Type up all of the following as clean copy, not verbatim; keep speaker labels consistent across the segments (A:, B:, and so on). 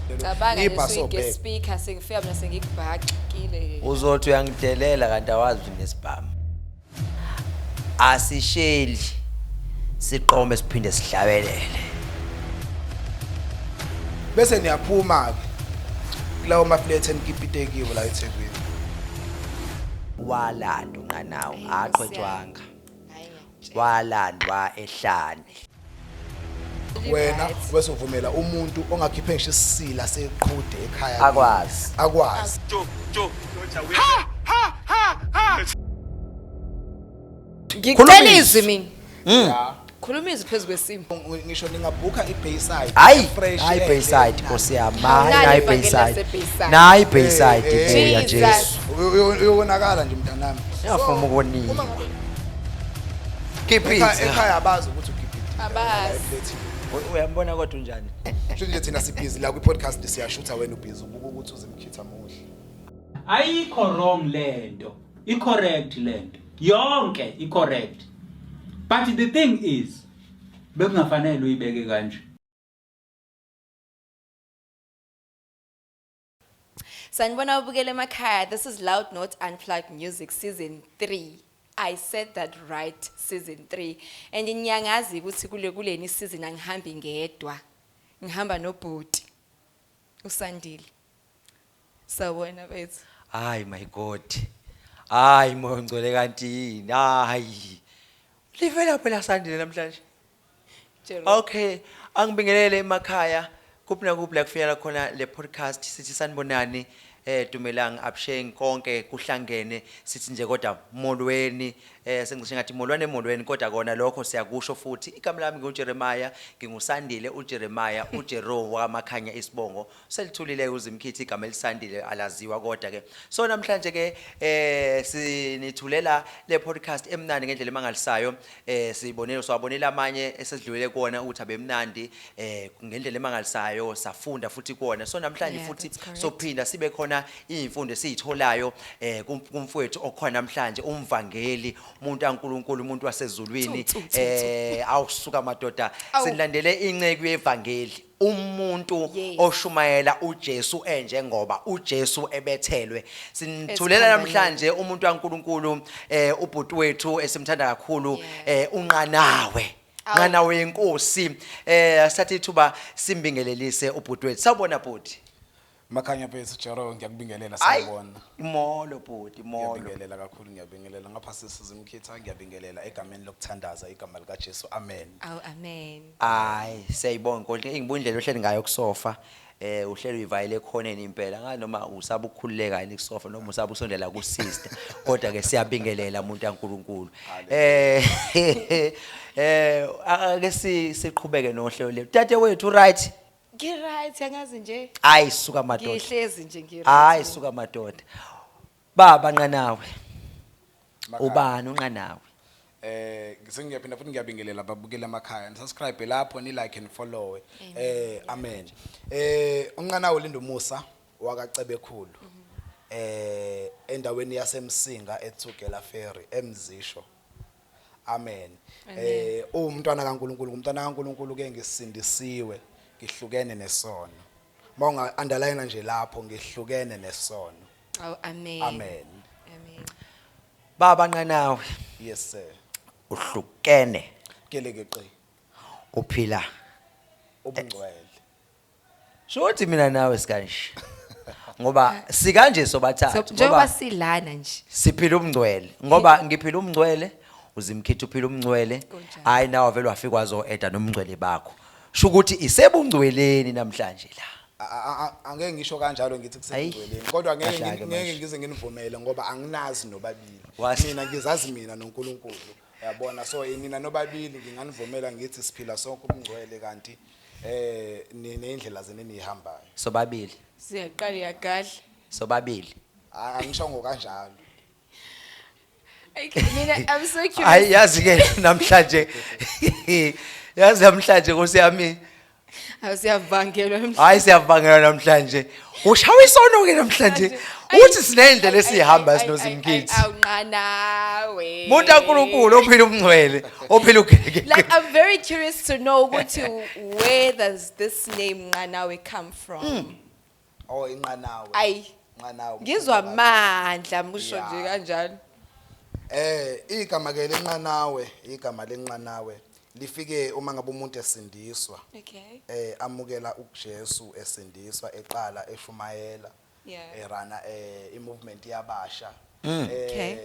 A: Cabanga
B: Ngibhaso
A: nje
B: back.
A: speaker sengifika mina sengikubhakile.
C: Uzothi uyangidelela kanti awazi ukuthi nesibhamu. Asisheli siqome siphinde sihlabelele.
B: Bese niyaphuma ke. Lawo maflethe enigipitekiwe la eThekwini.
C: Walanda unqanawo aqhwetshwanga.
A: Hayi.
C: Walandwa ehlane.
B: Wena bese uvumela umuntu ongakhiphe ngisho isila seqhude ekhaya.
C: Akwazi.
B: Akwazi.
A: Ngikucela izwi mina.
B: Ya.
A: Khuluma izwi phezulu kwesimo.
B: Ngisho ningabhuka iBayside.
C: Hayi,
B: fresh.
C: hayi Bayside Nkosi yami,
A: Awunalo
C: hayi
A: ivangeli
C: Bayside.
A: laseBayside.
C: Nayi Bayside buya
A: Jesus.
C: Jesu.
B: Uyonakala nje mntanami.
C: Uyafuma ukoniwa. Kiphithi.
B: Ekhaya abazi ukuthi ugipite.
A: Abazi.
C: Uyambona kodwa unjani?
B: Kusho nje thina sibhizi la kwi-podcast siyashutha wena ubhizi ubuka ukuthi uzimkhitha muhle.
D: Ayikho wrong lento, i-correct lento, yonke i-correct. But the thing is, bekungafanele uyibeke kanje.
A: Sanibona ubukele emakhaya. This is Loud Note Unplugged Music Season 3. I said that right, Season 3. And ngiyangazi ukuthi kuleni season angihambi ngedwa. Ngihamba nobhuti. Usandile. Sawona bethu.
C: Hayi my God. Hayi moya ngcole kanti yini? Hayi. Livela phela Sandile namhlanje.
A: Jero.
C: Okay, angibingelele emakhaya. Kuphi na kuphi la kufinala khona le podcast sithi sanibonani. Dumelang absheng konke kuhlangene sithi nje kodwa molweni sengicishe ngathi molweni kodwa kona lokho siyakusho futhi igama lami nguJeremiah ngingusandile uJeremiah uJero wamakhanya isibongo selithulile uzimkhithi igama elisandile alaziwa kodwa ke so namhlanje ke sinithulela le podcast emnandi ngendlela emangalisayo swabonela amanye esedlulele kuona ukuthi abemnandi ngendlela emangalisayo safunda futhi kuona so namhlanje futhi sophinda sibe khona imfundo esizitholayo kumfowethu okhona namhlanje umvangeli umuntu kaNkuluNkulu umuntu wasezulwini awusuka madoda sinilandele inceke yevangeli umuntu oshumayela uJesu enjengoba uJesu ebethelwe sinithulela namhlanje umuntu kaNkuluNkulu ubhuti wethu esimthanda kakhulu unqanawe Nqanawe yenkosi sathi thuba simbingelelise ubhuti wethu sawubona bhuti
B: Makhanya phezulu Jero ngiyakubingelela sawubona.
C: Imolo bhuti imolo.
B: Ngiyabingelela kakhulu ngiyabingelela ngaphasi sizimkhitha ngiyabingelela egameni lokuthandaza igama lika Jesu amen.
A: Aw amen.
C: Hayi siyayibonga inkonzo ngibundlela ohleli ngayo kusofa uhlelo uyivayile ekhoneni impela ngathi noma usaba ukukhululeka yini kusofa noma usaba usondela ku sister kodwa ke siyabingelela umuntu kaNkuluNkulu ake siqhubeke nohlelo lethu tate wethu right
A: Ngiright angazi nje.
C: hayi suka madoda
A: Ngihlezi nje ngiright.
C: hayi suka madoda baba Nqanawe ubani uNqanawe
B: ngiyaphinda futhi ngiyabingelela babukela emakhaya nisubscribe lapho ni like and follow amen uNqanawe Lindo Musa wakacebe khulu endaweni yasemsinga eThugela Ferry emzisho amen umntwana kaNkuluNkulu umntwana kaNkuluNkulu ke ngisindisiwe ngihlukene nesono mawunga underline nje lapho ngihlukene nesono
A: Aw amen.
B: amen
C: baba Nqanawe
B: yes sir
C: uhlukene
B: kelekeqe
C: uphila
B: ubungcwele
C: shothi mina nawe sikanje ngoba sikanje sobathathu
A: Njengoba silana nje.
C: siphila umngcwele ngoba ngiphila umngcwele uzimkhithi uphila umngcwele hayi nawe vele wafika kwazo eda nomngcwele bakho sho ukuthi isebungcweleni namhlanje la
B: angeke ngisho kanjalo ngithi kusengcweleni kodwa ngeke ngize nginivumele ngoba anginazi nobabili mina ngizazi mina noNkulunkulu yabona so mina nobabili nginganivumela ngithi siphila sonke umngcwele kanti neindlela zeni nihambayo
C: sobabili
A: Siyaqala yagadla.
C: sobabili
B: angisho ngokanjalo
A: Mina I'm so curious.
C: hayi yazi ke namhlanje yazi namhlanje Nkosi yami
A: Awusiyavangelwa emhlabeni.
C: Hayi siyavangela namhlanje. Ushawa isono ke namhlanje. Uthi sinendlela esihamba sinozimkithi.
A: Awunqanawe.
C: Umuntu kaNkulunkulu ophila umngcwele, ophila ugeke.
A: Like I'm very curious to know where does this name Nqanawe come from?
B: Oh inqanawe.
A: Ay,
B: Inqanawe.
A: ngizwa amandla musho nje kanjalo.
B: Igama ke lenqanawe, igama lenqanawe lifike uma ngabe umuntu esindiswa.
A: Okay.
B: Amukela uJesu esindiswa eqala eshumayela.
A: Yeah.
B: Erana i-movement yabasha.
A: Okay.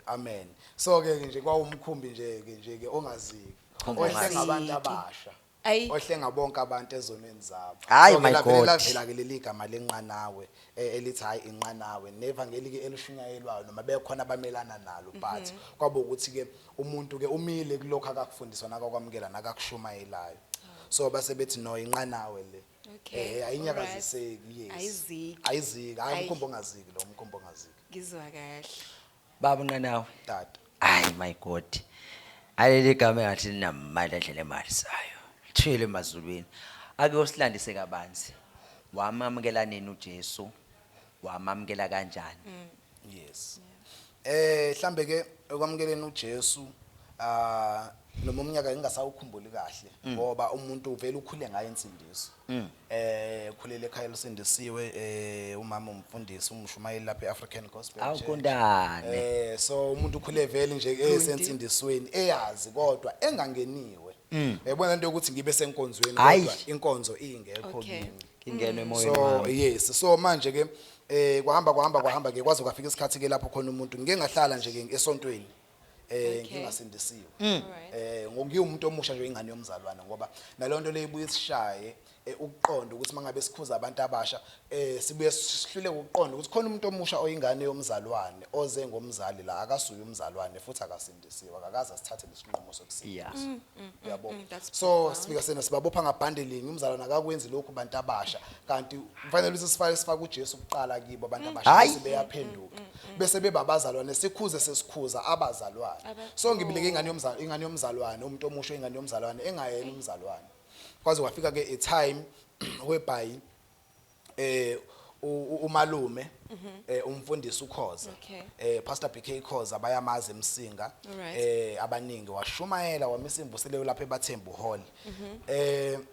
B: Amen. So ke nje kwawumkhumbi nje ke ongaziki. Ohle ngabantu abasha.
A: Ay.
B: Ohle ngabonke abantu ezonweni zabo.
C: Hayi,
B: So,
C: my
B: lavela
C: God.
B: lavela ke leli gama lenqanawe elithi hayi inqanawe nevangeli ke elishunyayelwayo noma bekhona abamelana nalo but kwabo ukuthi ke umuntu ke umile kulokho akakufundiswa nakakwamukela nakakushumayelayo. So base bethi no inqanawe le.
A: Okay.
B: Ayinyakaziseki yes.
A: Ayiziki.
B: Ayiziki hayi
A: Ayi.
B: umkhombo ongaziki lo umkhombo ongaziki.
A: Ngizwa kahle.
C: Baba Nqanawe.
B: Tata.
C: Hayi my God. Aleli gama ngathi linamandla endlela emali sayo. Thile emazulwini. Ake usilandise kabanzi. Wamamukela nini uJesu? Wamamukela kanjani?
B: Yes. Hlambe ke ekwamukeleni uJesu noma umnyaka ngingasawukhumbuli kahle ngoba umuntu uvela ukhule ngaye insindiso. Khulele ekhaya lesindisiwe umama umfundisi umshumayeli lapha eAfrican Gospel Church.
C: Awukundane.
B: So umuntu ukhule vele nje esensindisweni eyazi kodwa engangeniwe. Yabona into ukuthi ngibe senkonzweni kodwa inkonzo ingekho kimi.
C: Ingene emoyeni
B: So
C: wami.
B: yes so manje ke kwahamba ke kwaze kwafika isikhathi ke lapho khona umuntu ngike ngahlala nje ke esontweni ngingasindisiwe ngokuyimuntu omusha nje ingane yomzalwane ngoba nalonto leyibuye isishaye ukuqonda ukuthi mangabe sikhuza abantu abasha sibuye sihlule ukuqonda ukuthi khona umuntu omusha oyingane yomzalwane oze ngomzali la akasuye umzalwane futhi akasindisiwe akakaza sithathe lesinqumo sokusindisa uyabo so sifika sena sibabopha ngabhandeling umzalwane akakwenzi lokhu bantu abasha kanti kufanele ukuthi sifake uJesu kuqala kibo abantu abasha bese beyaphenduka bese bebabazalwane sikhuze sesikhuza abazalwane so ngibileke ingane yomzalwane umuntu omusha ingane yomzalwane engayena umzalwane kwaze kwafika ke a time whereby umalume umfundisi uKhoza Pastor BK Khoza bayamazi emsinga abaningi washumayela wamisa imvuselelo lapha eBathembu Hall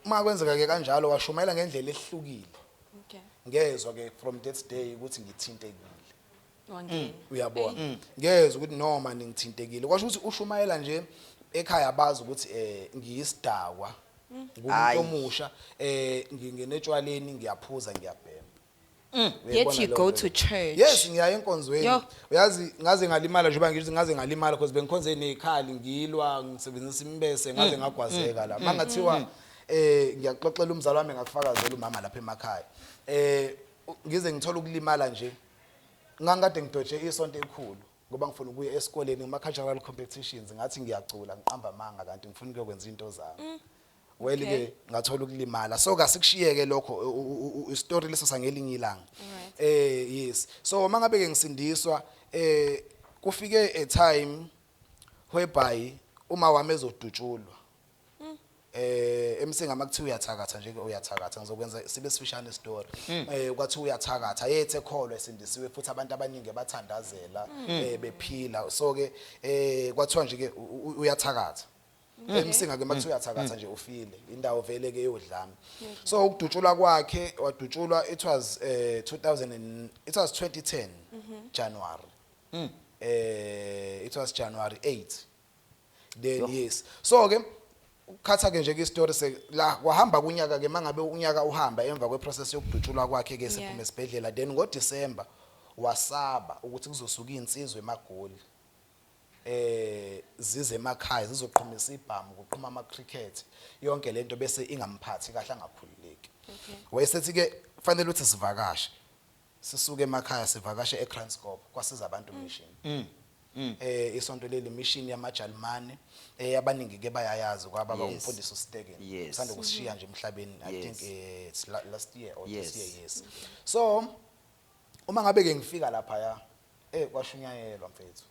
B: uma kwenzeka ke kanjalo washumayela ngendlela ehlukile ngezwe ke from that day ukuthi ngithintekile
A: Wangena.
B: uyabona ngezwe ukuthi noma ngithintekile kwasho ukuthi ushumayela nje ekhaya bazi ukuthi ngiyisidakwa ngumuntu omusha ngingene etshwaleni ngiyaphuza ngiyabhema
A: Yet you go to church.
B: yes ngiya enkonzweni
A: Yo.
B: uyazi ngaze ngalimala njengoba ngithi ngaze ngalimala because bengikhonze nezikhali ngilwa ngisebenzisa imbese ngaze ngagwazeka la mangathiwa ngiyaxoxela umzali wami ngakufakazela umama lapha emakhaya ngize ngithola ukulimala nje ngangade ngidoje isonto ekhulu ngoba ngifuna ukuya esikoleni kuma cultural competitions ngathi ngiyacula ngiqamba amanga kanti ngifuna ukuyokwenza into zami well ke ngathola ukulimala so kasikushiyeke lokho istory leso sangelinye ilanga yes so mangabe ke ngisindiswa kufike a time whereby uma wami ezodutshulwa emsinga makuthiwa uyathakatha nje uyathakatha ngizokwenza sibe sifishane story kwathi uyathakatha yethe kholwa esindisiwe futhi abantu abaningi bathandazela bephila so ke kwathiwa nje ke uyathakatha emsinga ke makuthiwa uyathakatha nje ufile indawo vele ke yodlame so ukudutshulwa kwakhe wadutshulwa it was 2010 January it was January 8 then yes so ke ukhatha ke nje ke story se la kwahamba kunyaka ke mangabe unyaka uhamba emva kweprocess yokudutshulwa kwakhe ke siphume esibhedlela then ngo December wasaba ukuthi kuzosuka insizwe eMagoli zize emakhaya zizoqhumisa ibhamu kuqhuma ama cricket yonke lento bese ingamphathi kahle angakhululeki wayesethi ke fanele ukuthi sivakashe sisuke emakhaya sivakashe eKranskop kwasiza abantu mission isonto leli mission yamaJalimane abaningi ke bayayazi kwaba umfundisi uStegen sande kushiya nje emhlabeni I think it's last year or this year yes so uma ngabe ke ngifika lapha ya kwashunyayelwa mfethu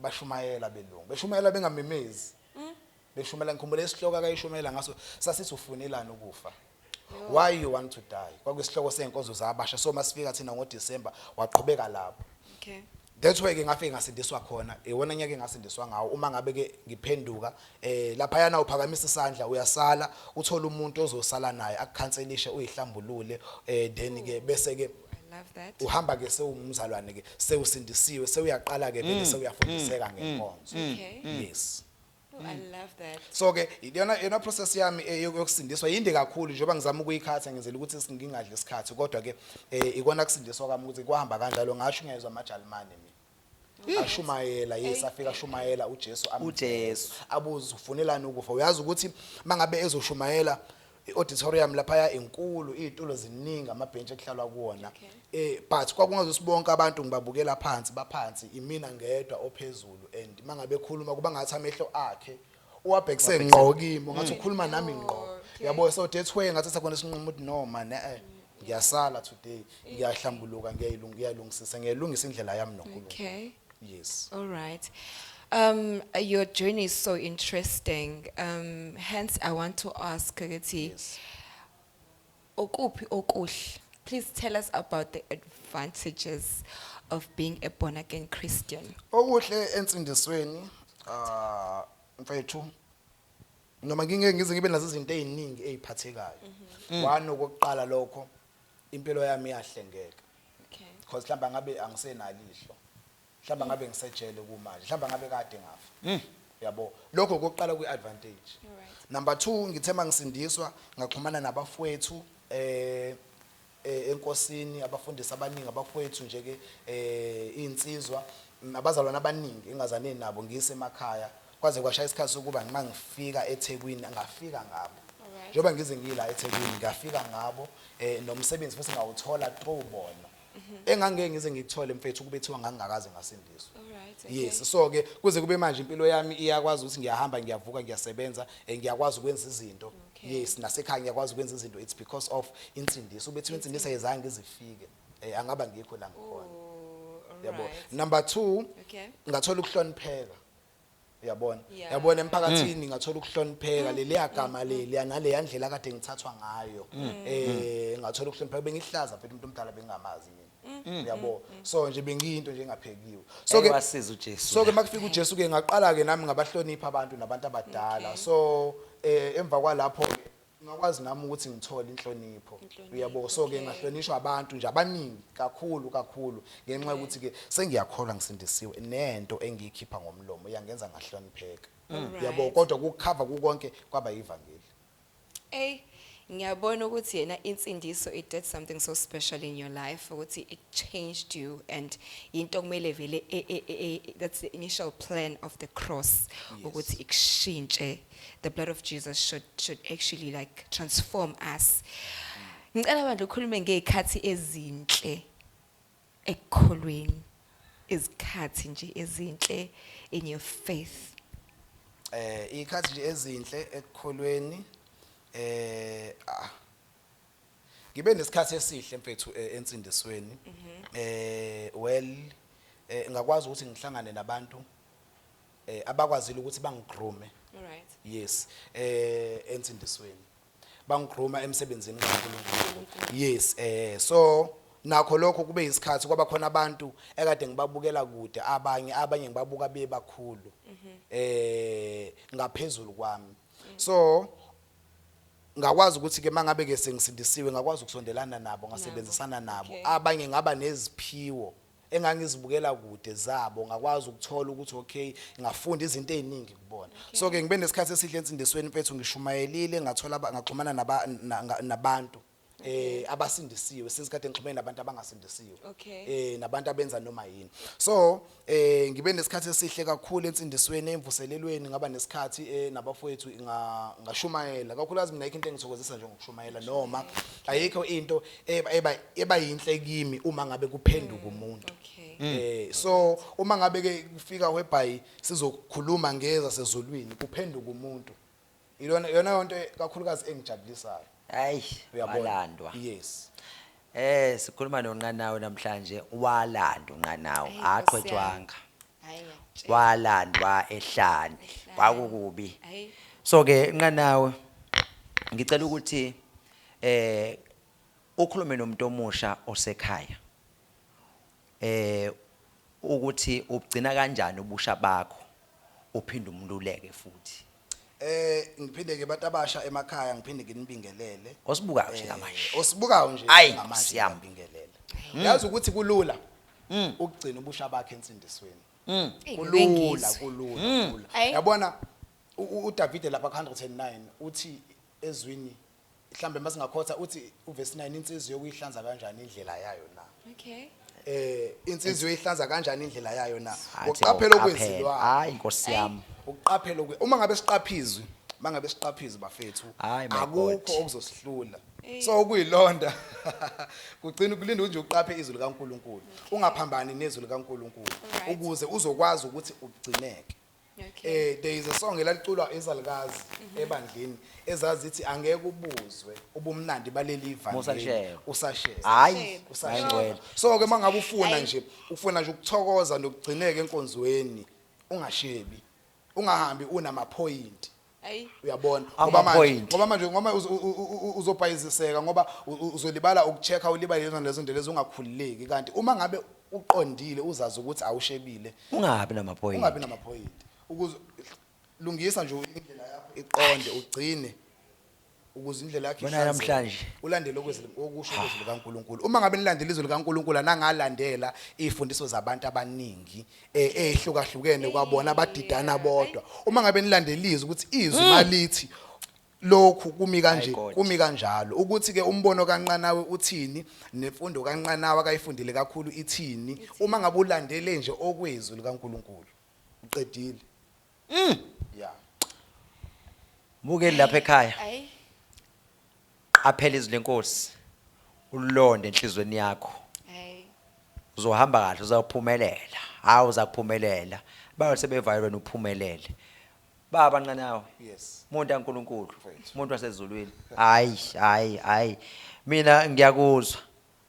B: bashumayela belungu beshumayela bengamemezi Beshumela ngikhumbula isihloko akayishumela ngaso sasithi ufunelani ukufa. Why you want to die? Kwakuyisihloko senkonzo zabasha so masifika thina ngoDecember waqhubeka lapho.
A: Okay.
B: That's why ke ngafike ngasindiswa khona. Iwona nyaka engasindiswa ngawo uma ngabe ke ngiphenduka lapha yana uphakamisa isandla uyasala uthola umuntu ozosala naye akukhanselishe uyihlambulule then ke bese ke
A: I love that.
B: uhamba ke sewumzalwane ke sewusindisiwe sewuyaqala ke vele sewuyafundiseka ngenkonzo.
A: Okay.
B: Yes.
A: Oh, I love that.
B: So ke yona process yami yokusindiswa yinde kakhulu njengoba ngizama ukuyikhatha ngenzela ukuthi singingadli isikhathi kodwa ke ikona kusindiswa kwami ukuthi kwahamba kanjalo ngasho ngezwe amajalimane mina. Ashumayela yes afika shumayela uJesu
C: uJesu
B: abuza ufunelani ukufa uyazi ukuthi mangabe ezoshumayela iauditorium lapha enkulu izitulo ziningi amabhentshe ekuhlalwa kuwona but kwakungazosibonke abantu ngibabukela phansi baphansi imina ngedwa ophezulu and mangabe ekhuluma kuba ngathi amehlo akhe uwabhekise ngqo kimi ngathi ukhuluma nami ngqo yabo so that's why ngathi sakhona isinqumo ukuthi no man ngiyasala today ngiyahlambuluka ngiyalungisisa ngiyalungisa indlela yami noNkulunkulu.
A: Okay.
B: Yes.
A: All right. Your journey is so interesting. Hence, I want to ask,
B: Yes.
A: Okuphi okuhle. Please tell us about the advantages of being a born-again Christian.
B: Okuhle ensindisweni mfethu noma ngize ngibe nazo izinto eziningi eziphathekayo. One okokuqala lokho impilo yami iyahlengeka.
A: Okay.
B: Because mhlamba ngabe angisenalihlo. Mhlamba ngabe ngisejele kumanje. Mhlamba ngabe kade ngafa. Yabo. Lokho okokuqala kuyiadvantage.
A: All right.
B: Number 2 ngithema ngisindiswa ngaxhumana nabafowethu enkosini abafundisi abaningi abafowethu nje ke insizwa abazalwana abaningi engazane nabo ngise emakhaya kwaze kwashaya isikhathi sokuba ngifika eThekwini ngafika ngabo njengoba ngize ngila eThekwini ngafika ngabo nomsebenzi futhi ngawuthola through bona engangeke ngize ngikuthole mfethu kube thiwa ngangakaze ngasindiswa. Yes so ke kuze kube manje impilo yami iyakwazi ukuthi ngiyahamba ngiyavuka ngiyasebenza ngiyakwazi ukwenza izinto. Yes nasekhaya ngiyakwazi ukwenza izinto it's because of insindiso ubethi insindiso ayizange izifike angaba ngikho la ngikhona. Yabo. Number 2 ngathola ukuhlonipheka. Uyabona yabona emphakathini ngathola ukuhlonipheka leli yagama leli yanale yandlela kade ngithathwa ngayo ngathola ukuhlonipheka bengihlaza phela umuntu omdala bengingamazi mina yabo so nje bengiyinto nje engaphekiwe so ke
C: wasiza uJesu
B: so ke makufika uJesu ke ngaqala ke nami ngabahlonipha abantu nabantu abadala so emva kwalapho ngakwazi nami ukuthi ngithole inhlonipho uyabo so ke ngahlonishwa abantu nje abaningi kakhulu ngenxa ukuthi ke sengiyakholwa ngisindisiwe nento engiyikhipha ngomlomo iyangenza ngahlonipheka uyabo kodwa ukukhava kukonke kwaba ivangeli.
A: Ngiyabona ukuthi yena insindiso it did something so special in your life ukuthi it changed you and into kumele vele that's the initial plan of the cross ukuthi ikushintshe the blood of Jesus should actually like transform us. Ngicela abantu ukhulume ngezikhathi ezinhle ekukholweni izikhathi nje ezinhle in your faith.
B: Izikhathi nje ezinhle ekukholweni ngibe nesikhathi esihle mfethu ensindisweni ngakwazi ukuthi ngihlangane nabantu abakwazile ukuthi bangigroome. Yes ensindisweni bangigrooma emsebenzini kaNkulunkulu. Yes so nakho lokho kube isikhathi kwaba khona abantu ekade ngibabukela kude abanye ngibabuka bebakhulu ngaphezulu kwami so ngakwazi ukuthi ke mangabe ke sengisindisiwe ngakwazi ukusondelana nabo ngasebenzisana nabo abanye ngaba neziphiwo engangizibukela kude zabo ngakwazi ukuthola ukuthi okay ngafunda izinto eziningi kubona so ke ngibe nesikhathi esihle ensindisweni mfethu ngishumayelile ngathola ngaxhumana nabantu abasindisiwe sesikade ngixhumene nabantu abangasindisiwe nabantu abenza noma yini so ngibe nesikhathi esihle kakhulu ensindisweni emvuselelweni ngaba nesikhathi nabafowethu ngashumayela kakhulukazi mina into engithokozisa nje ngokushumayela noma ayikho into eba yinhle kimi uma ngabe kuphenduka umuntu so uma ngabe ke kufika webhayi sizokhuluma ngeza sezulwini kuphenduka umuntu yona yonto kakhulukazi engijabulisayo.
C: Hayi walandwa.
B: Yes.
C: Sikhuluma noNqanawe namhlanje walandwa uNqanawe aqhwetshwanga. Walandwa ehlane kwakukubi. So ke nqanawe ngicela ukuthi ukhulume nomuntu omusha osekhaya ukuthi ugcina kanjani ubusha bakho uphinde umluleke futhi
B: ngiphinde ke abantu abasha emakhaya ngiphinde nginibingelele
C: osibukayo nje manje
B: osibukayo nje
C: Ayi,
B: ngamanje
C: siyami.
B: ngibingelele yazi ukuthi kulula ukugcina ubusha bakhe ensindisweni kulula
A: Ayi.
B: yabona uDavid lapha 109 uthi ezwini mhlambe masingakhotha uthi uverse 9 insizwe yokuyihlanza kanjani indlela yayo na
A: Okay.
B: insizwe ihlanza kanjani indlela yayo na
C: Athi
B: uqaphela
C: awuqaphele.
B: okwenziwa
C: Hayi Nkosi yami
B: uqaphela uma ngabe siqaphizwe mangabe siqaphizi bafethu
C: Hayi, my
B: akukho
C: God.
B: okuzosihlula so kuyilonda kugcina kulinda nje uqaphe izwi likaNkuluNkulu ungaphambani nezwi likaNkuluNkulu
A: Alright.
B: ukuze uzokwazi ukuthi ugcineke
A: Okay.
B: there is a song elaliculwa izalukazi ebandleni ezazi ithi angeke ubuzwe ubumnandi baleli
C: Musashare.
B: usashare
C: hayi
A: Usashare.
C: ngwele
B: so ke mangabe ufuna
A: Ayi.
B: nje ukuthokoza nokugcineka enkonzweni ungashebi ungahambi unamaphoint
A: Ayi.
B: uyabona
C: Ama-point.
B: ngoba uzobhayiziseka ngoba uzolibala ukuchecka ulibale lezo zinto lezi ungakhululeki kanti uma ngabe uqondile uzazi ukuthi awushebile
C: ungabi namaphoyinti
B: ungabi namaphoint ukuze lungisa nje indlela yakho iqonde ugcine ukuze indlela yakho
C: Bona
B: ihlanzeke.
C: namhlanje.
B: Ulandele okusho kwezwi likaNkuluNkulu uma ngabe nilandela izwi likaNkuluNkulu nangalandela izifundiso zabantu abaningi ehlukahlukene kwabona abadidana bodwa uma ngabe nilandelizwe ukuthi izwi malithi lokhu kumi kanje
C: My God.
B: kumi kanjalo ukuthi ke umbono kaNqanawe uthini nemfundo kaNqanawe akayifundile kakhulu ithini uma ngabe ulandele nje okwezwi likaNkuluNkulu uqedile yeah
C: buke lapha ekhaya
A: Ayi.
C: qaphela izwi lenkosi ulonde enhlizweni yakho
A: Ayi.
C: uzohamba kahle uzawuphumelela hawu uzakuphumelela bayo sebevayo wena uphumelele baba nqanawe
B: yes
C: umuntu kaNkuluNkulu umuntu wasezulwini hayi mina ngiyakuzwa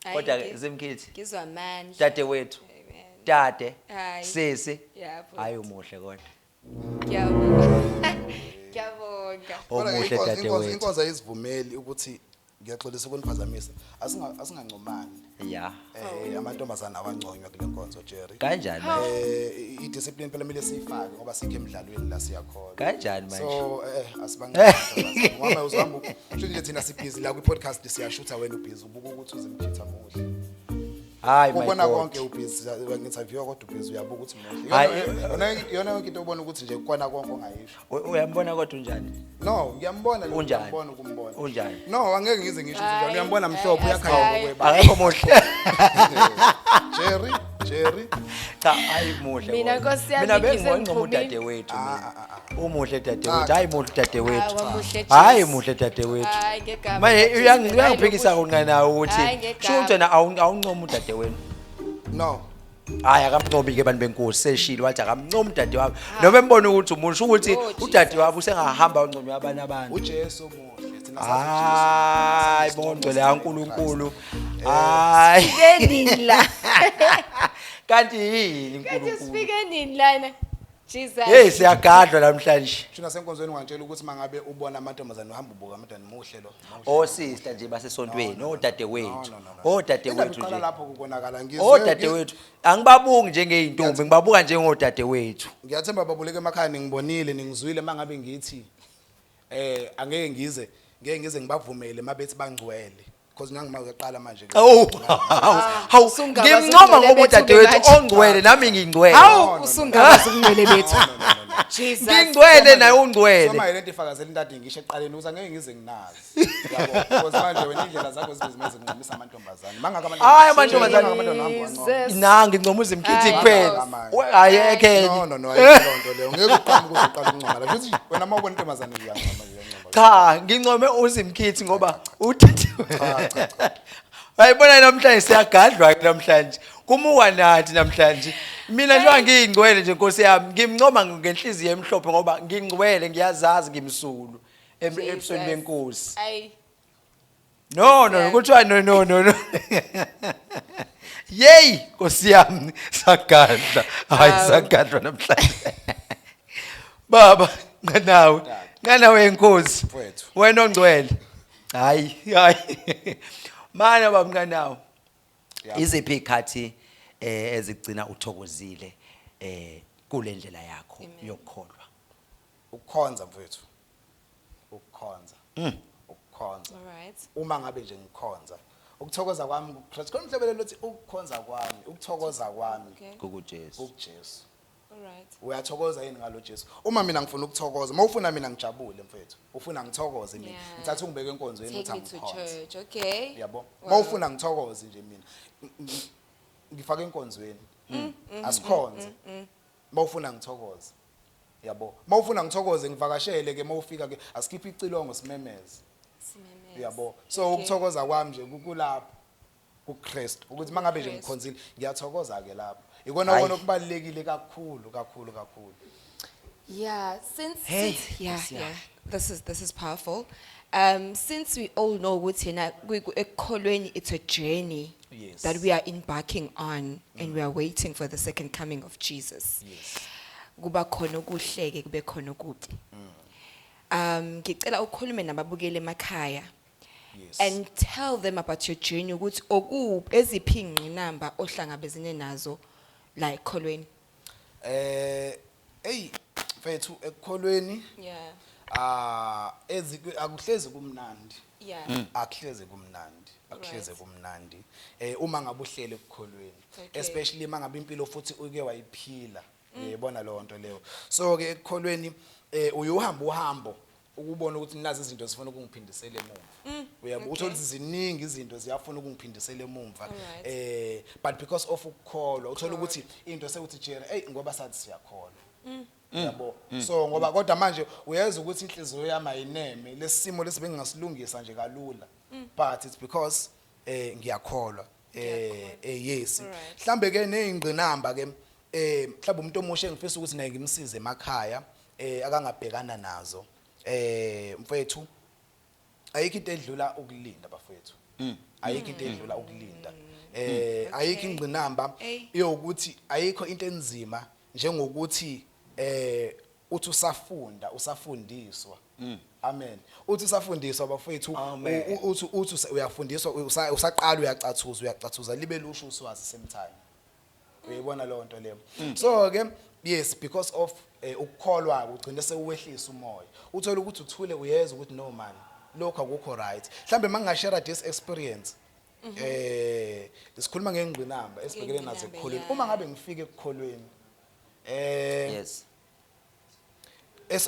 A: Ayi,
C: kodwa
A: ngizwa-
C: Zimkhithi
A: Ngizwa amandla.
C: dade wethu
A: Amen.
C: dade
A: Hayi.
C: sisi
A: Yabo.
C: hayi umuhle kodwa
A: Ngiyabonga. Ngiyabonga.
B: Kodwa
C: omuhle dade wethu
B: inkonzo ayizivumeli ukuthi ngiyaxolisa ukuniphazamisa asingancomani
C: ya
B: amantombazana awanconywa kule nkonzo Jerry
C: kanjani manje
B: idiscipline phela kumele siyifake ngoba sikhe emidlalweni la siyakhona
C: kanjani manje
B: so asibangazi ngoba uzama kusho nje thina sibhizi la kwi-podcast siyashutha wena ubhizi ubuka ukuthi uzimkhitha muhle
C: hayi my
B: ubona
C: God
B: konke ubhizi ngi-interview kodwa ubhizi uyabuka ukuthi muhle
C: Hayi.
B: yona yonke into ubona ukuthi nje kukona konke ongayisho
C: uyambona kodwa unjani
B: no ngiyambona lo
C: Unjani?
B: ngiyambona ukumbona
C: Unjani?
B: no angeke ngize ngisho ukuthi njalo
A: Hayi,
B: uyambona mhlophe
A: hayi,
B: uyakhanya
A: hayi.
B: ngokwebala
C: akekho muhle
B: Jerry
C: cha hayi muhle
A: Mina
C: kodwa.
A: Nkosi yami
C: mina
A: ngize
C: bengincoma
A: ngiphumile.
C: udade wethu mina umuhle dade wethu hayi muhle dade wethu
A: Hayi, wamuhle
C: hayi
A: Jesu.
C: muhle dade wethu
A: Hayi ngegama.
C: manje
A: likaJesu. Hayi,
C: uyangiphikisa
A: lokuhle.
C: kunqanawe ukuthi
A: Hayi, ngegama.
C: sho wena awuncoma udade wenu
B: no
C: hayi akamncomi ke bantu benkosi seshilo wathi akamncomi udade wabo noma embona ukuthi umusho ukuthi
A: Oh, Jesus.
C: udade wabo usengahamba unconywa abanye abantu
B: uJesu muhle thina
C: hayi bongcwele kaNkuluNkulu hayi
A: Sifike nini la?
C: kanti yini
A: Kanti
C: uNkulunkulu
A: sifike nini lana? Jesus.
C: hey siyagadwa namhlanje
B: thina senkonzweni ungantshela ukuthi mangabe ubona amantombazane uhamba ubuka amadana muhle lo
C: o sister nje basesontweni odade wethu odade wethu
B: qala
C: nje
B: lapho kubonakala
C: odade wethu angibabuki njengeyintombi ngibabuka njengodade wethu
B: ngiyathemba babuleke emakhaya ningibonile ningizwile mangabe ngithi angeke ngize ngibavumele mabethi bangcwele because ngangimaqala manje
C: hawu
A: Usungabazi
C: ngimncoma
A: ukungcwele
C: ngoba udade
A: bethu
C: wethu
A: manje.
C: ongcwele nami ngingcwele
A: Hawu usungabazi ukungcwele bethu. Jesus.
C: ngingcwele naye ungcwele
B: soma yilento ifakazela intadi ngisho eqaleni ukuthi angeke ngize nginazi yabo because manje wena indlela zakho zibizimeze zinqomisa amantombazane mangaka
C: Hayi, amantombazane.
A: Jesus.
C: nangi ngicoma uzimkhithi
A: Hayi,
C: kuphela
B: Nkosi.
C: hayi ekheni
B: no ayilonto leyo ngeke uqhamuke ukuze uqala ukuncoma la futhi wena mawubona intombazane uyancoma
C: cha ngincome uzimkhithi ngoba udade hayibona namhlanje siyagadlwa namhlanje kumuka nathi namhlanje mina njengoba ngiyingcwele nje Nkosi yami ngimncoma ngenhliziyo emhlophe ngoba ngingcwele ngiyazazi ngimsulu ebusweni benkosi
A: Ayi.
C: no kuthiwa no yey Nkosi yami sagadla hayi sagadlwa namhlanje baba nawe Nganawe inkosi.
B: Mfowethu.
C: Wena ongcwele. Hayi. Mana babunganawo. Iziphi ikhathi ezigcina uthokozile kule ndlela yakho yokukholwa?
B: Ukukhonza mfowethu. Ukukhonza. Ukukhonza.
A: All right.
B: Uma ngabe nje ngikhonza. Ukuthokoza kwami kuPress khona umhlebelelo uthi ukukhonza kwami, ukuthokoza kwami
A: Okay.
C: kuJesu.
B: kuJesu.
A: All right.
B: Uyathokoza yini ngalo Jesu? Uma mina ngifuna ukuthokoza, mawufuna mina ngijabule mfethu. Ufuna ngithokoze mina.
A: Yeah.
B: Ngithatha ungibeke enkonzweni
A: Take
B: uthi
A: me to
B: angikhonze.
A: church, okay?
B: Yabo.
A: Wow.
B: Mawufuna ngithokoze nje mina. Ngifaka enkonzweni. Asikhonze. Mawufuna ngithokoze. Yabo. Mawufuna ngithokoze ngivakashele ke mawufika ke asikhiphe icilongo simemeze.
A: Simemeze.
B: Yabo. So
A: Okay.
B: ukuthokoza kwami nje kulapho kuKristu ukuthi mangabe nje
A: Christ.
B: ngikhonzile ngiyathokoza ke lapho. Ikona
C: Hayi.
B: wona okubalekile kakhulu.
A: Yeah,
C: Hey,
A: yeah,
C: Nkosi
A: yeah.
C: yami.
A: This is powerful. Since we all know what it's a journey
B: Yes.
A: that we are embarking on and we are waiting for the second coming of Jesus.
B: Yes.
A: Kuba khona okuhleke kube khona okubi. Ngicela ukhulume nababukeli emakhaya
B: Yes.
A: and tell them about your journey ukuthi okuphi eziphi ingqinamba ohlangabezene nazo la ekholweni.
B: Mfethu ekukholweni
A: Yeah.
B: akuhlezi kumnandi.
A: Yeah.
B: Akuhlezi kumnandi. Akuhlezi
A: Right.
B: kumnandi. Uma ngabe uhlele ekukholweni,
A: Okay.
B: especially mangabe impilo futhi uke wayiphila. Uyayibona lo nto leyo. So ke ekukholweni uyuhamba uhambo ukubona ukuthi nazi izinto zifuna ukungiphindisela emuva. Uyabona uthola ukuthi ziningi izinto ziyafuna ukungiphindisela emuva.
A: Alright.
B: But because of ukukholwa uthola ukuthi into sekuthi Jerry ngoba sathi siyakholwa. Yabo. So ngoba kodwa manje uyeza ukuthi inhliziyo yami ayineme lesimo lesingasilungisa nje kalula. But it's because ngiyakholwa. Yes.
A: Alright.
B: Mhlambe ke nezingqinamba ke mhlawumbe umuntu omusha engifisa ukuthi naye ngimsize emakhaya akangabhekana nazo. Mfethu ayikho into edlula ukulinda bafethu. Ayikho into edlula ukulinda. Ayikho ingqinamba yokuthi ayikho into enzima njengokuthi uthi usafundiswa. Amen. Uthi usafundiswa bafethu uthi uyafundiswa usaqala uyacathuza libe lusho uswazi same time. Uyibona lo nto leyo. So ke yes because of ukukholwa ugcina sewuwehlisa umoya. Uthola ukuthi uthule uyeza ukuthi no man lokho akukho right. Mhlambe mangashare this experience sikhuluma ngengqinamba esibhekene nazo ekukholweni. Uma ngabe ngifike ekukholweni
C: Yes.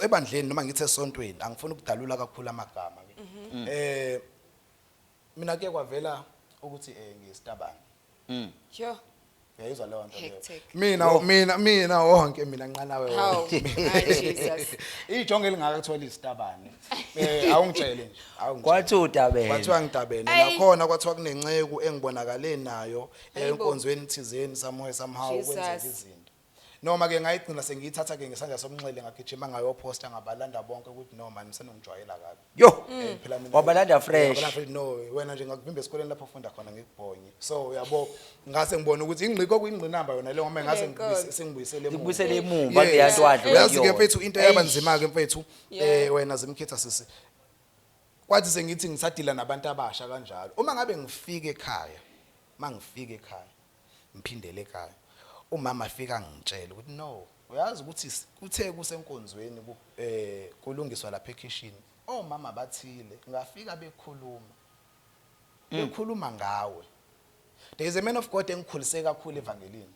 B: ebandleni noma ngithi esontweni angifuni ukudalula kakhulu amagama ke. Mina ke kwavela ukuthi ngiyisitabane.
A: Sure.
B: Uyayizwa leyo nto leyo.
A: Hectic.
B: Mina wonke mina nqanawe
A: How?
B: wonke.
A: Hayi, Jesus.
B: Ijonge elingaka kuthola isitabane. Awungitshele nje.
C: Kwathi utabene.
B: Kwathiwa ngitabene nakhona kwathiwa kunenceku engibonakale nayo enkonzweni thizeni somehow kwenzeka
A: Jesus.
B: izinto. Noma ke ngayigcina sengiyithatha ke ngesandla somnxele ngagijima ngayo posta ngabalanda bonke ukuthi no man senongijwayela kabi.
C: Yo.
B: Phela mina
C: Wabalanda fresh.
B: Wabalanda fresh no wena nje ngakuvimba esikoleni lapho ufunda khona ngikubhonye. So uyabo ngase ngibona ukuthi ingqiko kuyingqinamba yona le ngoma ngase sengibuyisele emuva.
C: Ngibuyisele emumva ngiyantwadla.
B: Uyazi ke mfethu into yabanzima ke mfethu wena Zimkhitha sisi. Kwathi sengithi ngisadila nabantu abasha kanjalo. Uma ngabe ngifike ekhaya, mangifike ekhaya, ngiphindele ekhaya. Umama afika ngitshela ukuthi no uyazi ukuthi kuthe kusenkonzweni kulungiswa lapha ekitchen omama bathile ngafika bekhuluma ngawe. There is a man of God engikhulise kakhulu evangelini.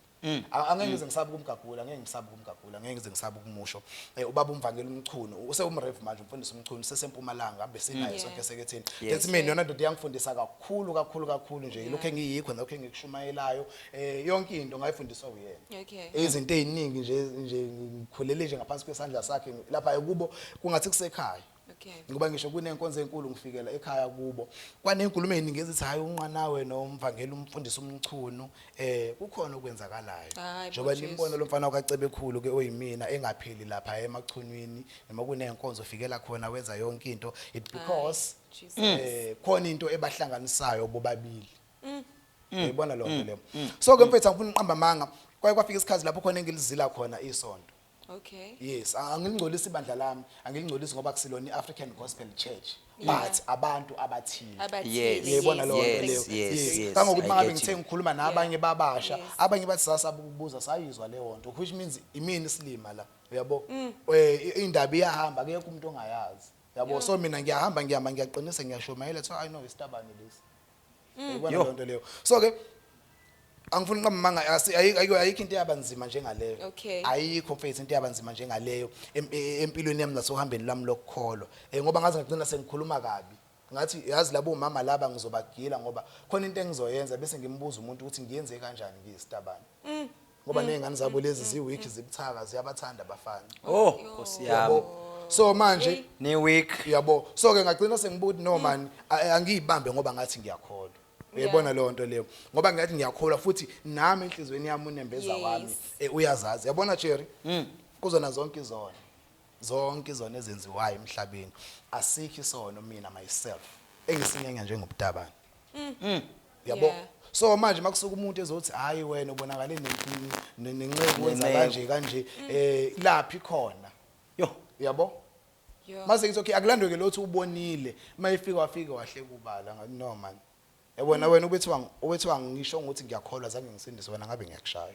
B: Angeke ngize ngisabe ukumgagula, ngeke ngize ngisabe ukumusho. Ubaba umvangeli umchunu, usewumrev manje umfundisi umchunu sesempumalanga abe sinayo sonke seketheni. That's me yona ndoda yangifundisa kakhulu nje lokho engiyikho lokho engikushumayelayo. Yonke into ngayifundiswa uyena.
A: Okay.
B: Izinto eziningi nje ngikhulele nje ngaphansi kwesandla sakhe lapha kubo kungathi kusekhaya.
A: Okay.
B: Ngoba ngisho kunenkonzo enkulu ngifikela ekhaya kubo. Kwanenkulumo eziningi ezithi hayi unqanawe nomvangeli umfundisi umchunu kukhona okwenzakalayo. Njoba limbona lo mfana kaCebe ekhulu ke oyimina engapheli lapha emachunwini noma kunenkonzo ofikela khona wenza yonke into it because khona into ebahlanganisayo bobabili. Uyibona lo nto leyo. So ke mfethu angifuna uqamba manga kwafika isikhathi lapho khona engilizila khona isonto.
A: Okay.
B: Yes, angilingcolisi ibandla lami, angilingcolisi ngoba kusilona iAfrican Gospel Church.
A: Yeah.
B: But abantu abathile.
A: Abathile,
B: Uyayibona
A: yes,
B: lo nto
A: yes,
B: leyo.
A: that's
C: yes,
A: very
C: yes.
B: Kangokuthi
C: I
B: mangabe
C: get
B: ngithe
C: you.
B: ngikhuluma nabanye babasha,
A: Yes.
B: abanye bathi sasabubuza sayizwa leyo nto, which means imini silima la. Uyabo? Indaba iyahamba akekho umuntu ongayazi. Uyabo? So mina ngiyahamba ngiyaqinisa ngiyashumayela so I know isitabane lesi. Uyabona
C: Yo.
B: lo nto leyo. So ke angifuni nqamba manga ayikho into yabanzima njengaleyo.
A: Okay.
B: Ayikho mfethu into yabanzima njengaleyo empilweni yami nasohambeni lami lokukholwa. Ngoba ngaze ngagcina sengikhuluma kabi. Ngathi yazi labo mama laba ngizobagila ngoba khona into engizoyenza bese ngimbuza umuntu ukuthi ngiyenze kanjani ngiyisitabane. Ngoba nezingane zabo lezi ziweak zibuthaka ziyabathanda abafana.
C: Oh, Nkosi yami.
B: Yabo. So manje
C: Ni week.
B: yabo so ke ngagcina sengibuthi no man angiyibambe ngoba ngathi ngiyakholwa. Uyabona lo nto leyo ngoba ngathi ngiyakholwa futhi nami enhlizweni yami unembeza wami uyazazi yabona Jerry kuzona zonke izona ezenziwayo emhlabeni asikho isono mina myself engisinyanya njengobudabane yabo
A: Yeah.
B: so manje makusuka umuntu ezothi hayi wena ubonakale nenqebu wenza kanje laphi khona
C: Yo.
B: yabo
A: Yeah.
B: mase ngithi okay akulandwe ke lothi ubonile mayifika wafika wahle kubala ngathi no man yabona wena ubethiwa ngisho ukuthi ngiyakholwa zange ngisindise wena ngabe ngiyakushaya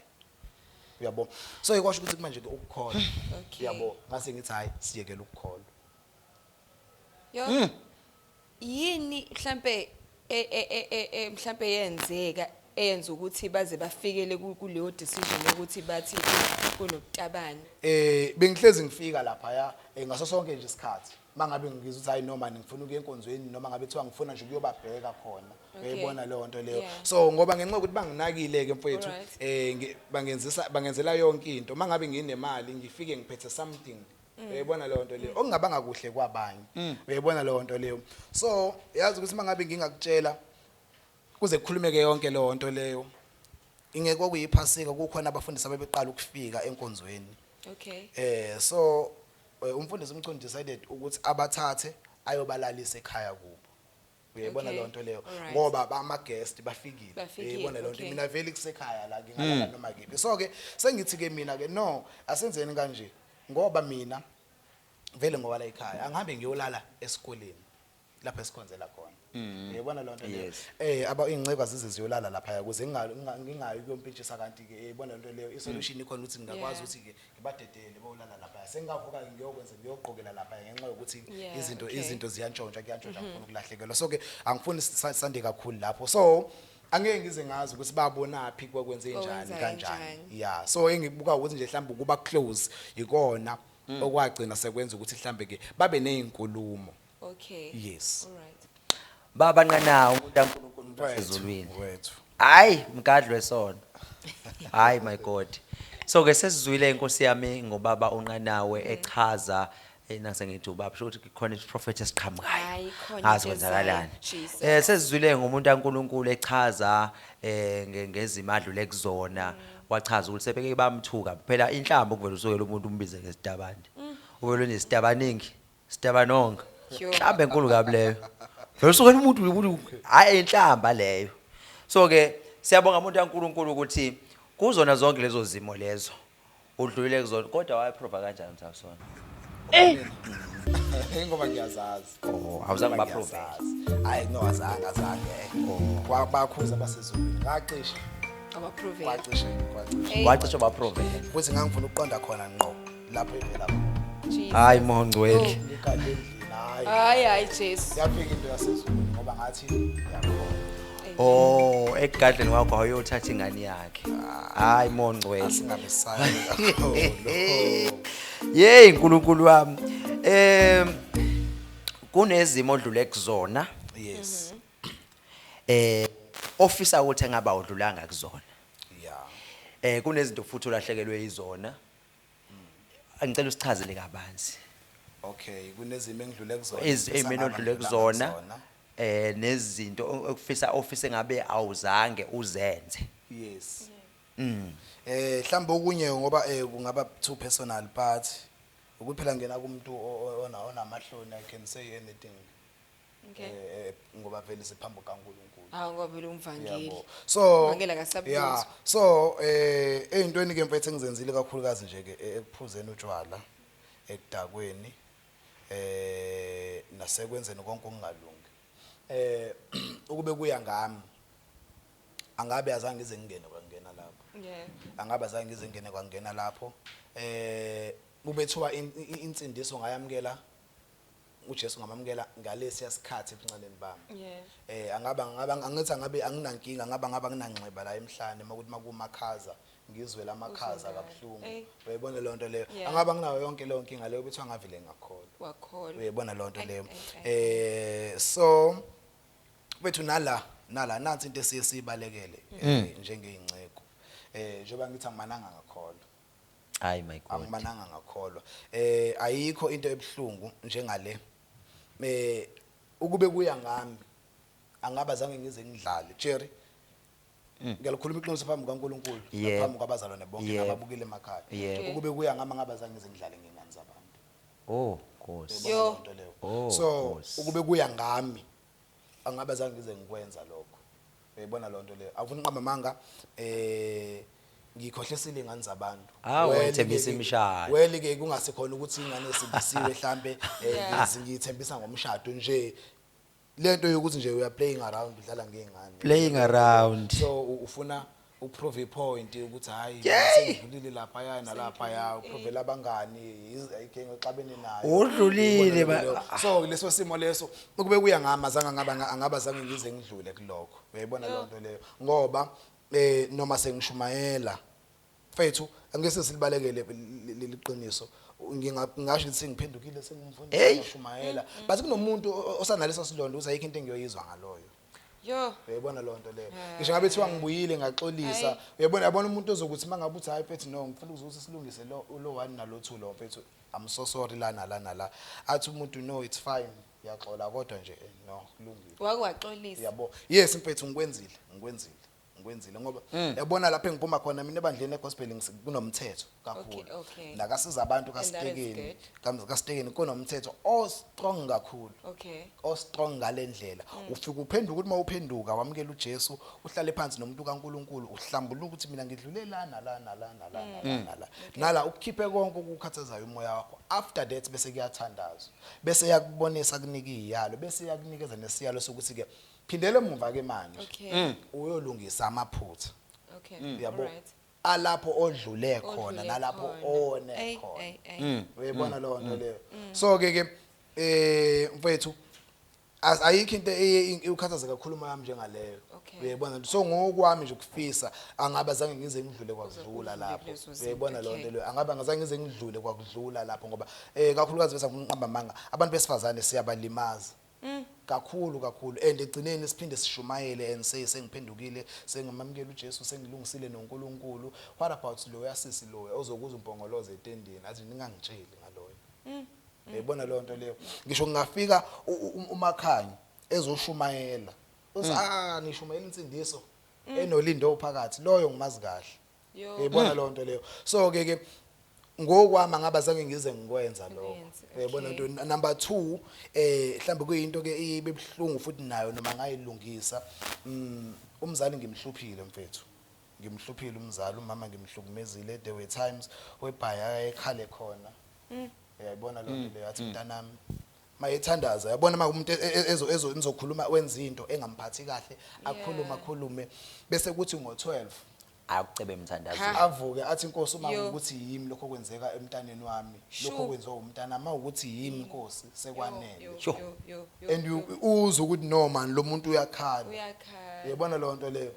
B: uyabo so ikwasho ukuthi manje ke ukukholwa
A: Okay.
B: yabo ngase ngithi hayi siyekela ukukholwa
A: Yo. Yini mhlambe mhlambe yenzeka eyenza ukuthi baze bafikele kuleyo decision ukuthi bathi kunobutabane.
B: Bengihlezi ngifika lapha ya ngaso sonke nje isikhathi mangabe ngizwe ukuthi hayi noma ngifuna ukuya enkonzweni noma ngabe kuthiwa ngifuna nje ukuyobabheka khona uyayibona leyo nto leyo
A: Yeah.
B: so ngoba ngenxa ukuthi banginakile ke mfowethu
A: Alright.
B: bangenzela yonke into mangabe nginemali ngifike ngiphethe something uyayibona leyo nto leyo okungabanga kuhle kwabanye uyayibona leyo nto leyo so yazi ukuthi mangabe ngingakutshela kuze kukhulumeke yonke leyo nto leyo ingeke kuyiphasika kukhona abafundisi ababeqala ukufika enkonzweni
A: Okay.
B: so umfundisi umculo decided ukuthi abathathe ayobalalisa ekhaya kubo uyayibona
A: Okay.
B: le nto leyo
A: Alright.
B: ngoba ama guest bafikile
A: Bafikile,
B: uyayibona le nto
A: okay.
B: mina vele kusekhaya la ngingalala noma kephi so ke sengithi ke mina ke no asenzeni kanje ngoba mina vele ngoba la ekhaya angihambe ngiyolala esikoleni lapha esikhonzela khona uyayibona le nto leyo
C: Yes.
B: ingcebo azize ziyolala lapha ukuze ngingayi kuyompintshisa kanti ke uyayibona le nto leyo isolution ikhona ukuthi ngingakwazi
A: Yeah.
B: ukuthi ke ngibadedele bayolala lapha sengavuka ngiyokwenza ngiyogqokela lapha ngenxa yokuthi
A: Yeah,
B: izinto
A: okay.
B: izinto ziyantshontsha ngifuna ukulahlekelwa so ke angifuni sande kakhulu lapho so angeke ngize ngazi ukuthi babonaphi kwakwenze njani
A: Okwenza
B: kanjani
A: kanjani.
B: yeah so engibuka ukuthi nje mhlawumbe kuba close ikona okwagcina sekwenza ukuthi mhlawumbe ke babe nezinkulumo
A: Okay.
B: yes
A: All right.
C: Baba nqanawo umuntu kaNkulunkulu wasezulwini.
B: wethu
C: Hayi mkadlwe sona. Hayi my God. So ke sesizwile inkosi yami ngobaba unqanawe echaza nase ngithi ubaba sho ukuthi khona iprofeti esiqhamukayo.
A: Hayi, khona
C: Ngazi
A: into
C: kwenzakalani.
A: ezayo, Jesus.
C: Sesizwile ngomuntu kaNkulunkulu echaza ngezimadlule kuzona. Wachaza ukuthi sebeke bamthuka phela inhlamba ukuvela usukela umuntu umbize ngesitabane. Uvelo nesitabaningi, sitabanonga.
A: Yo.
C: Mhlambe enkulu kabi leyo. Vele usukela umuntu hayi inhlamba leyo. So ke siyabonga umuntu kaNkulunkulu ukuthi kuzona zonke lezo zimo lezo udlulile kuzona kodwa wayiprova kanjani mthasona?
B: ngoba ngiyazazi
C: Oh, awuzange
B: Ngoba
C: baprove.
B: ngiyazazi. Hayi no azange kwabakhuza basezulwini ngacishe
A: Abaprove.
B: kwacishe
C: Wacishe baprove.
B: futhi ngangifuna ukuqonda khona ngqo lapho evela khona
C: Hayi mohongcwele.
B: ngikade endlini hayi
A: Hayi Jesus.
B: yafika into yasezulwini ngoba ngathi yakhona
C: Oh, egadleni wakho awuyothatha ingane yakhe. Hayi mohongcwele.
B: asingabisana kakhulu
C: Yey uNkulunkulu wami. Kunezimo odlule kuzona.
B: yes
C: Ofisa ukuthi engaba udlulanga kuzona.
B: yeah
C: Kunezinto futhi olahlekelwe izona. Angicela usichazele kabanzi.
B: okay kunezimo engidlule kuzona
C: Ezimeni odlule kuzona. Nezinto okufisa office engabe awuzange uzenze.
B: yes mhlambe okunye ngoba kungaba too personal but ukuthi phela ngena kumuntu onamahloni I can say anything
A: Okay.
B: ngoba vele siphambo kaNkulunkulu.
A: Hawu ngoba vele umvangeli.
B: Yabo. So
A: Uvangeli akasabulutho.
B: yeah, so eyintweni ke mfethu engizenzile kakhulukazi nje ke ekuphuzeni utshwala, ekudakweni, nasekwenzeni konke okungalungi. Ukube kuya ngami angabe azange ngize ngingene kwangena lapho.
A: Yeah.
B: Angabe azange ngize ngingene kwangena lapho. Ubethiwa insindiso ngayamkela uJesu ngamamkela ngalesi yasikhathi ebuncaneni bami.
A: Yeah.
B: Angithi angabe anginankinga ngaba nginanxeba la emhlane makuthi makumakhaza ngizwe lamakhaza kabuhlungu. Uyayibona le nto leyo. Angaba nginayo yonke leyo nkinga leyo bethiwa ngavile ngakholwa.
A: Wakholwa.
B: Uyayibona le nto leyo. So bethu nala nansi into esiyibalekele njengeyingceko. Njengoba ngithi angimananga ngakholwa.
C: Hayi my God.
B: Angimananga ngakholwa. Ayikho into ebhlungu njengale. Ukube kuya ngami angaba zange ngize ngidlale Jerry. Ngiyalikhuluma iqiniso phambi kaNkulunkulu naphambi kwabazalwane bonke nababukile emakhaya. Ukube kuya ngami angaba zange ngize ngidlale ngengane zabantu.
C: Oh Nkosi.
A: Yo.
B: So ukube kuya ngami angaba zange ngize ngikwenza lokho. Uyayibona le nto leyo. Akufuni nqamba manga ngikhohlesile ingane zabantu.
C: Wethembisa imishado.
B: Well ke kungasekhona ukuthi ingane sibisiwe mhlambe ngiyithembisa ngomshado nje. Lento yokuthi nje we are playing around udlala ngengane.
C: Playing around.
B: So ufuna uprove point ukuthi hayi sengidlulile lapha yana lapha ya uprove labangani ayikhenga xabene nayo.
C: Udlulile
B: So leso simo leso ukube kuya ngama angaba zange ngize ngidlule kuloko. Uyayibona le nto leyo ngoba noma sengishumayela mfethu angeke silibalekele liqiniso ngingasho ukuthi ngiphendukile sengimfundisa ngishumayela but kunomuntu osanaleso silonda uthi ayikho into engiyoyizwa ngaloyo.
A: Yo.
B: Uyayibona le nto leyo. Ngisho ngabe thiwa ngibuyile ngaxolisa uyabona umuntu ozokuthi mangabe uthi hayi mfethu no ngifuna ukuthi silungise lo 1 nalo 2 lo mfethu I'm so sorry la athi umuntu no it's fine yaxola kodwa nje no kulungile.
A: Wakwaxolisa.
B: Yabo yes mfethu ngikwenzile ngoba yabona lapha engiphuma khona mina ebandleni egospel kunomthetho kakhulu. Nakasiza abantu kaSitekeni kunomthetho strong kakhulu. Strong ngalendlela ufika uphenduka ukuthi mawuphenduka wamukela uJesu uhlale phansi nomuntu kaNkulunkulu uhlambuluka ukuthi mina ngidlule la nala ukukhiphe konke ukukhathazayo umoya wakho after that bese kuyathandazwa bese yakubonisa kunika iyalo bese yakunikeza nesiyalo sokuthi ke phindele emuva ke manje uyolungisa amaphutha. Yabo alapho odlule khona nalapho one khona. Uyabona lo nto leyo. So ke mfethu ayikho into ukhathaza kakhulu uma yami njengaleyo. Uyabona so ngokwami nje ukufisa angaba zange ngize ngidlule kwakudlula lapho. Uyabona lo nto leyo angaba ngazange ngize ngidlule kwakudlula lapho ngoba kakhulukazi bese ngiqamba manga abantu besifazane siyabalimaza. Kakhulu and egcineni siphinde sishumayele and say sengiphendukile sengimamukela uJesu sengilungisile noNkulunkulu. What about lo yasisi lo ozokuza umpongoloze etendeni athi ningangitsheli ngaloyo. Uyabona lo nto leyo ngisho ngingafika uMakhanyi ezoshumayela uthi nishumayela insindiso enolindo phakathi loyo ngimazi kahle. Uyabona lo nto leyo so ke ngokwami ngaba zange ngize ngikwenza lokho. Uyabona into number 2 mhlambe kuyinto ke ibebhlungu futhi nayo noma ngayilungisa umzali ngimhluphile mfethu ngimhluphile umzali umama ngimhlukumezile there were times webhaya ekhale khona. Uyayibona lo nto leyo athi mntanami mayethandaza yabona uma umuntu ezokhuluma wenza into engamphathi kahle akhulume bese kuthi ngo12
C: akucebe mthandazo
B: avuke athi inkosi uma ukuthi yimi lokho kwenzeka emntaneni wami lokho kwenziwa umntana uma ukuthi yimi inkosi sekwanele and uzo ukuthi no man lo muntu uyakhala uyabona lo nto leyo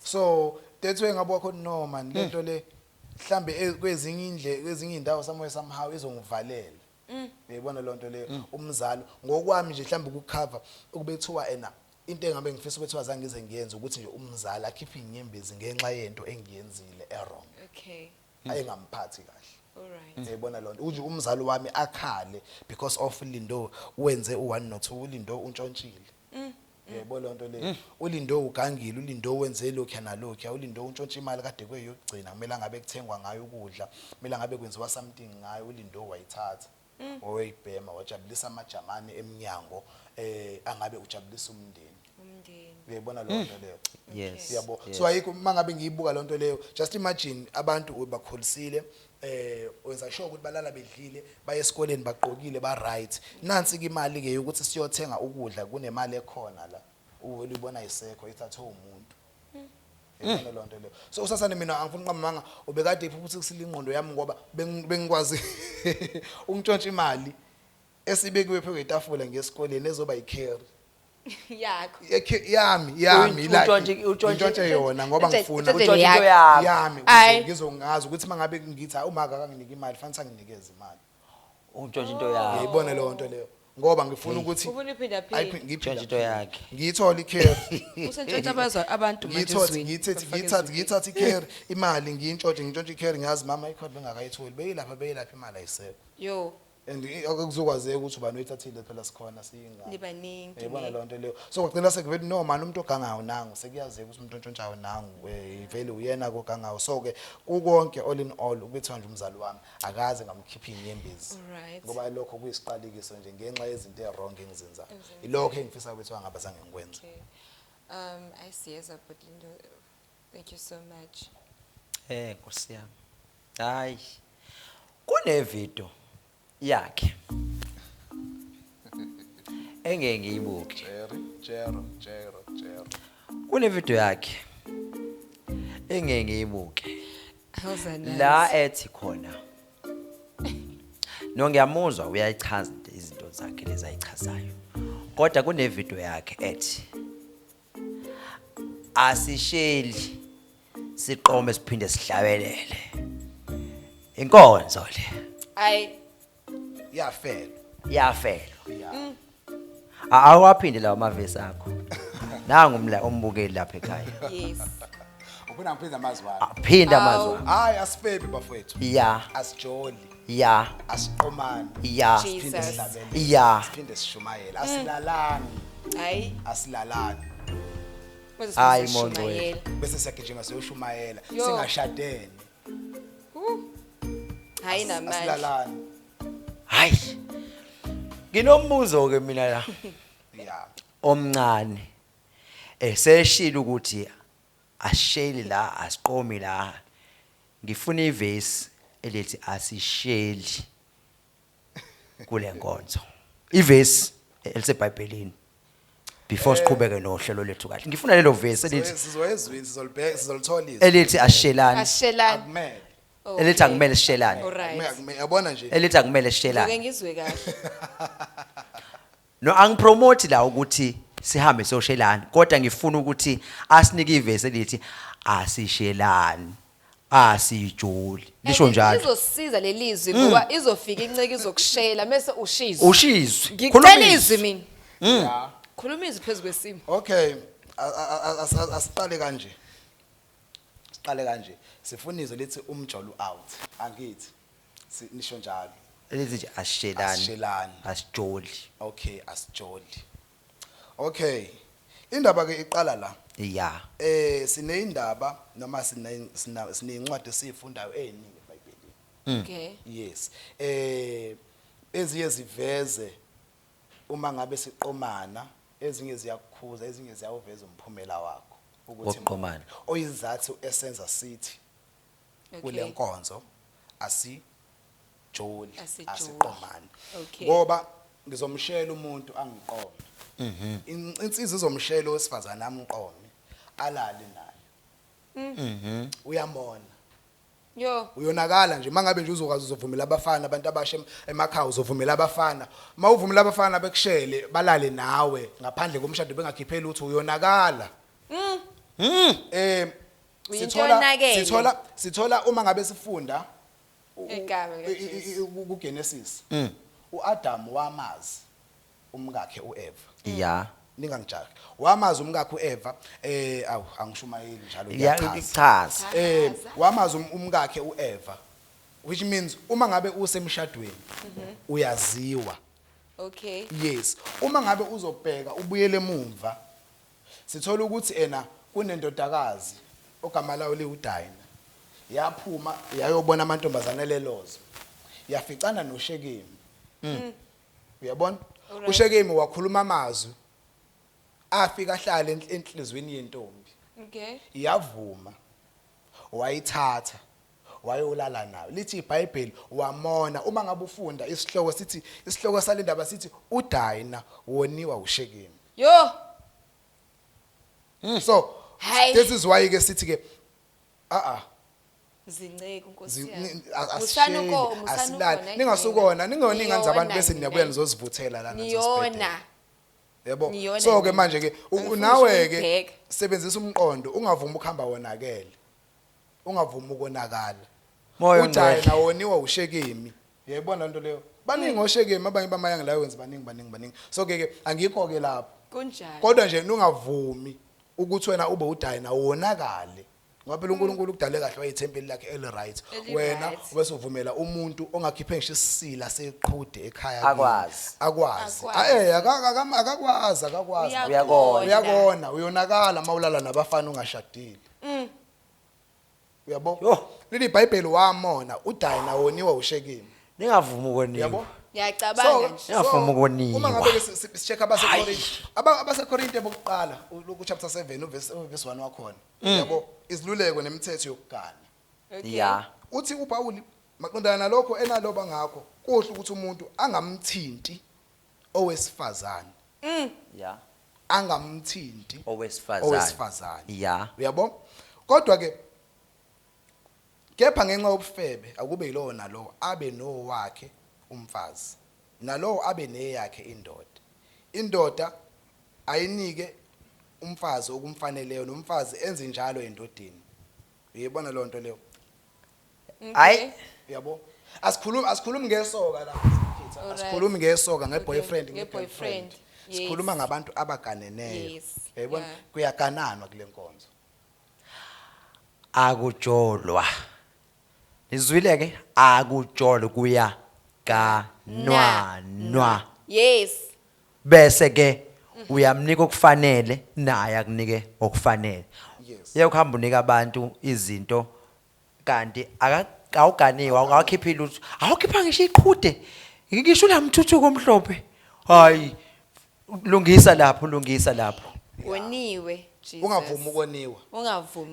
B: so that's why ngabo khona no man lento le mhlambe kwezinye indawo somehow izongivalela. Uyabona lo nto leyo umzalo ngokwami nje mhlambe ukucover ukubethiwa ena into engabe ngifisa ukuthi wazange ngize ngiyenze ukuthi nje umzala akhiphe inyembezi ngenxa yento engiyenzile wrong. Ayingamphathi kahle. Uyabona lo nto unje umzali wami akhale because of Lindo wenze u1 no 2 Lindo untshontshile. Uyabona lo nto le uLindo ugangile uLindo wenze lokho nalokho uLindo untshontsha imali kade kweyokugcina kumele ngabe kuthengwa ngayo ukudla kumele ngabe kwenziwa something ngayo uLindo wayithatha oyibhema wajabulisa amajamani eminyango angabe ujabulisa umndeni
A: Umndeni.
B: uyayibona lo nto leyo
C: Yes.
B: yabo so ayikho mangabe ngiyibuka lonto leyo just imagine abantu bakholisile wenza sure ukuthi balala bedlile baye esikoleni baqokile ba right nansi ke imali ke ukuthi siyothenga ukudla kunemali ekhona la uvela ubona isekho ithathwe umuntu yabona lonto leyo so usasane mina angifuni nqamanga ubekade iphuphuthi kusile ingqondo yami ngoba bengikwazi ungitshontsha imali esibekiwe phezu kwetafula ngesikoleni ezoba icarry
A: Yakho.
B: yami utshontshe yona ngoba ngifuna
A: Utshontshe yakho.
B: yami
A: Ayi.
B: ngizongazi ukuthi mangabe ngithi umaka akanginike imali fanele anginikeze imali
C: Untshontshe into yakhe.
B: uyayibona leyo nto leyo ngoba ngifuna ukuthi
A: Ufuna iphinda
B: ayiphi-
A: phinde.
C: Untshontshe into yakhe.
B: ngiyithola icarry
A: Usentshontsha abantu manje ezweni.
B: ngiyithatha icarry imali ngiyintshontshe icarry ngiyazi mama ikhona bengakayitholi beyilapha imali ayisekho
A: Yo,
B: and akuzokwazeka ukuthi ubani uyithathile phela sikhona siyingane
A: nibaningi.
B: yayibona lo nto leyo so kwagcina sekuvele no mani umuntu ogangayo nangu sekuyazeka ukuthi umuntu ontshontshayo nangu vele uyena kogangayo so ke kukonke all in all ukuthiwa nje umzali wami akaze ngamkhipha inyembezi
A: Alright.
B: ngoba lokho kuyisiqalekiso nje ngenxa yezinto ezwrong engizenzayo ilokho engifisa ukuthi wangabe zange ngikwenze
A: Okay. I see as a Lindo. Thank you so much.
C: Nkosi yami. Hayi. Kune video yakhe. Engeke ngiyibuke.
B: Jero
C: Kune video yakhe. Engeke ngiyibuke.
A: How's that nice?
C: La ethi khona. No ngiyamuzwa uyayichaza izinto zakhe lezi ayichazayo. Kodwa kune video yakhe ethi asisheli siqome siphinde sihlabelele. Inkonzo le
B: yafela
C: yafela. Awaphinde lawa amavesi akho. Nangu umbukeli lapha ekhaya.
A: Yes.
B: ufuna ngiphiza amazwi wami
C: Phinda amazwi.
B: hayi asifebi bafowethu
C: Ya,
B: asijoli
C: ya,
B: asiqomani
C: ya,
B: siphinde
A: Jesus.
B: sihlabele
C: ya.
B: siphinde sishumayele asilalani
A: Ayi.
B: asilalani
A: Moses
C: Hayi,
A: Shumayela.
B: bese siyagijima siyoshumayela
A: Yo.
B: singashadene
A: Hayi namanje.
B: asilalani
C: Hayi. Nginombuzo ke mina la
B: ya
C: omncane. Seshila ukuthi asheli la asiqomi la. Ngifuna ivesi elithi asisheli kule nkonzo. Ivesi eliseBhayibhelini. Before siqhubeke nohlelo lethu kahle. Ngifuna lelo vesi elithi
B: sizoyezwini sizolibheka sizolitholisa
C: elithi ashelani.
A: Ashelani.
B: akumele
C: Elithi akumele sishelane.
A: Alright.
B: akumele yabona nje
C: Elithi akumele
A: Ngeke
C: sishelane.
A: ngizwe kahle.
C: No angipromote la ukuthi sihambe soshelana kodwa ngifuna ukuthi asinike ivesi elithi asishelani asijoli lisho njalo
A: Izosiza lelizwi ngoba izofika inceke izokushela bese ushizwe.
C: ushizwe
A: Ngicela izwi mina.
B: ya
A: Khuluma izwi phezulu kwesimo.
B: okay asiqale kanje sifuna izwe lithi umjolo out angithi nisho njalo
C: elithi nje asishelani
B: Asishelani.
C: asijoli
B: okay asijoli okay indaba ke iqala la
C: ya
B: sineyindaba noma sineyincwadi esiyifundayo eziningi eBhayibhelini
A: Okay.
B: yes eziye ziveze uma ngabe siqomana ezinye ziyakukhuza ezinye ziyawuveza umphumela wakho
C: Wokuqomana.
B: oyizathu esenza sithi kule
A: Okay.
B: nkonzo asijoli
A: Asijoli.
B: asiqomani
A: Okay.
B: ngoba ngizomshela umuntu angiqome insizwa izomshela owesifazana amqome alale naye uyamona
A: Yo.
B: uyonakala nje mangabe nje uzokwazi uzovumela abafana abantu abasha emakhaya uzovumela abafana mawuvumela abafana bekushele balale nawe ngaphandle komshado bengakhipheli ukuthi uyonakala
A: Uyintwanakele.
B: sithola uma ngabe sifunda
A: Igama likaJesu.
B: kuGenesis uAdam wamazi umkakhe uEva
C: ya
B: ningangijaki wamazi umkakhe uEva angishumayeli njalo
C: ya
B: ngiyachaza.
C: ichaza
B: Wamazi umkakhe uEva which means uma ngabe usemshadweni uyaziwa
A: Okay.
B: yes uma ngabe uzobheka ubuyele emuva sithola ukuthi ena kunendodakazi ogama lawo liuDina yaphuma yayobona amantombazana lelozo yaficana noShekemi uyabona
A: Alright.
B: uShekemi wakhuluma amazwi afika ahlala enhlizweni yentombi
A: Okay.
B: iyavuma wayithatha wayolala nayo lithi iBhayibheli wamona uma ngabe ufunda isihloko salendaba sithi uDina woniwa uShekemi
A: Yo.
B: so
A: Hayi.
B: this is why ke sithi ke
A: Zinceke unkosi
B: zi-
A: yami.
B: ni- a-
A: Musana
B: asisheli,
A: uko, musana
B: asilali.
A: ukhona
B: Ningasukona ningoningi abantu
A: Niyona
B: bese
A: nina.
B: niyabuya nizozivuthela lana
A: Niyona.
B: yebo
A: Niyona
B: so ke
A: nina.
B: manje ke
A: Angifuni
B: nawe ke
A: ukuyibheka.
B: sebenzisa umqondo ungavumi ukuhamba wonakele ungavumi ukonakala
C: Moya
B: uJayi
C: ongcwele.
B: nawoniwa uShekemi yayibona lento leyo baningi oShekemi abanye bamayanga la wenza baningi so ke angikho ke lapho
A: Kunjani?
B: kodwa nje ungavumi ukuthi wena ube uDina wonakale ngoba phela uNkulunkulu kudale kahle wayithempeli lakhe right wena
A: Eli-right.
B: ubese uvumela umuntu ongakhiphe ngisho isila seqhude ekhaya
C: Akwazi.
B: akwazi
A: Akwazi.
B: akakwazi
C: Uyakona.
B: uyakona uyonakala mawulala nabafana ungashadile uyabo
C: Yo.
B: leli iBhayibheli wamona uDina woniwa uShekemi
C: Ningavumi ukoniwa.
B: yabo
A: Ngiyacabanga nje.
C: Ngiyafuna ukoniwa.
B: uma ngabe sicheck abaseKorinte bokuqala ku chapter 7 uverse 1 wakhona yabo iziluleko nemithetho yokugana
A: Okay.
C: Ya.
B: uthi uPaul maqondana nalokho enaloba ngakho kuhle ukuthi umuntu angamthinti owesifazane
C: Ya.
B: angamthinti
C: Owesifazane.
B: owesifazane
C: Ya.
B: uyabo kodwa ke kepha ngenxa yobufebe akube yilowo nalowo abe nowakhe umfazi nalowo abe neyakhe indoda ayinike umfazi okumfaneleyo nomfazi enze njalo endodeni uyibona lo nto leyo
C: Hayi.
B: uyabo asikhulumi ngesoka la mfethu
A: Alright.
B: asikhulumi ngesoka ngeboyfriend
A: Okay, nge-boyfriend.
B: ngegirlfriend
A: Yes.
B: sikhuluma ngabantu abaganeneyo
A: Yes.
B: uyayibona
A: Yeah.
B: kuyagananwa kule nkonzo
C: Akujolwa. Nizwile ke akujolwa kuya kanwanwa.
A: Yes.
C: Bese ke uyamnika okufanele naye akunike okufanele.
B: Yes.
C: Uyakuhamba unika abantu izinto kanti awuganiwe awukhiphi lutho. Awukhipha ngisho iqhude. Ngisho la mthuthuko omhlophe. Hayi. Lungisa lapho.
A: Woniwe Jesus.
B: ungavumi ukoniwa
A: Ungavumi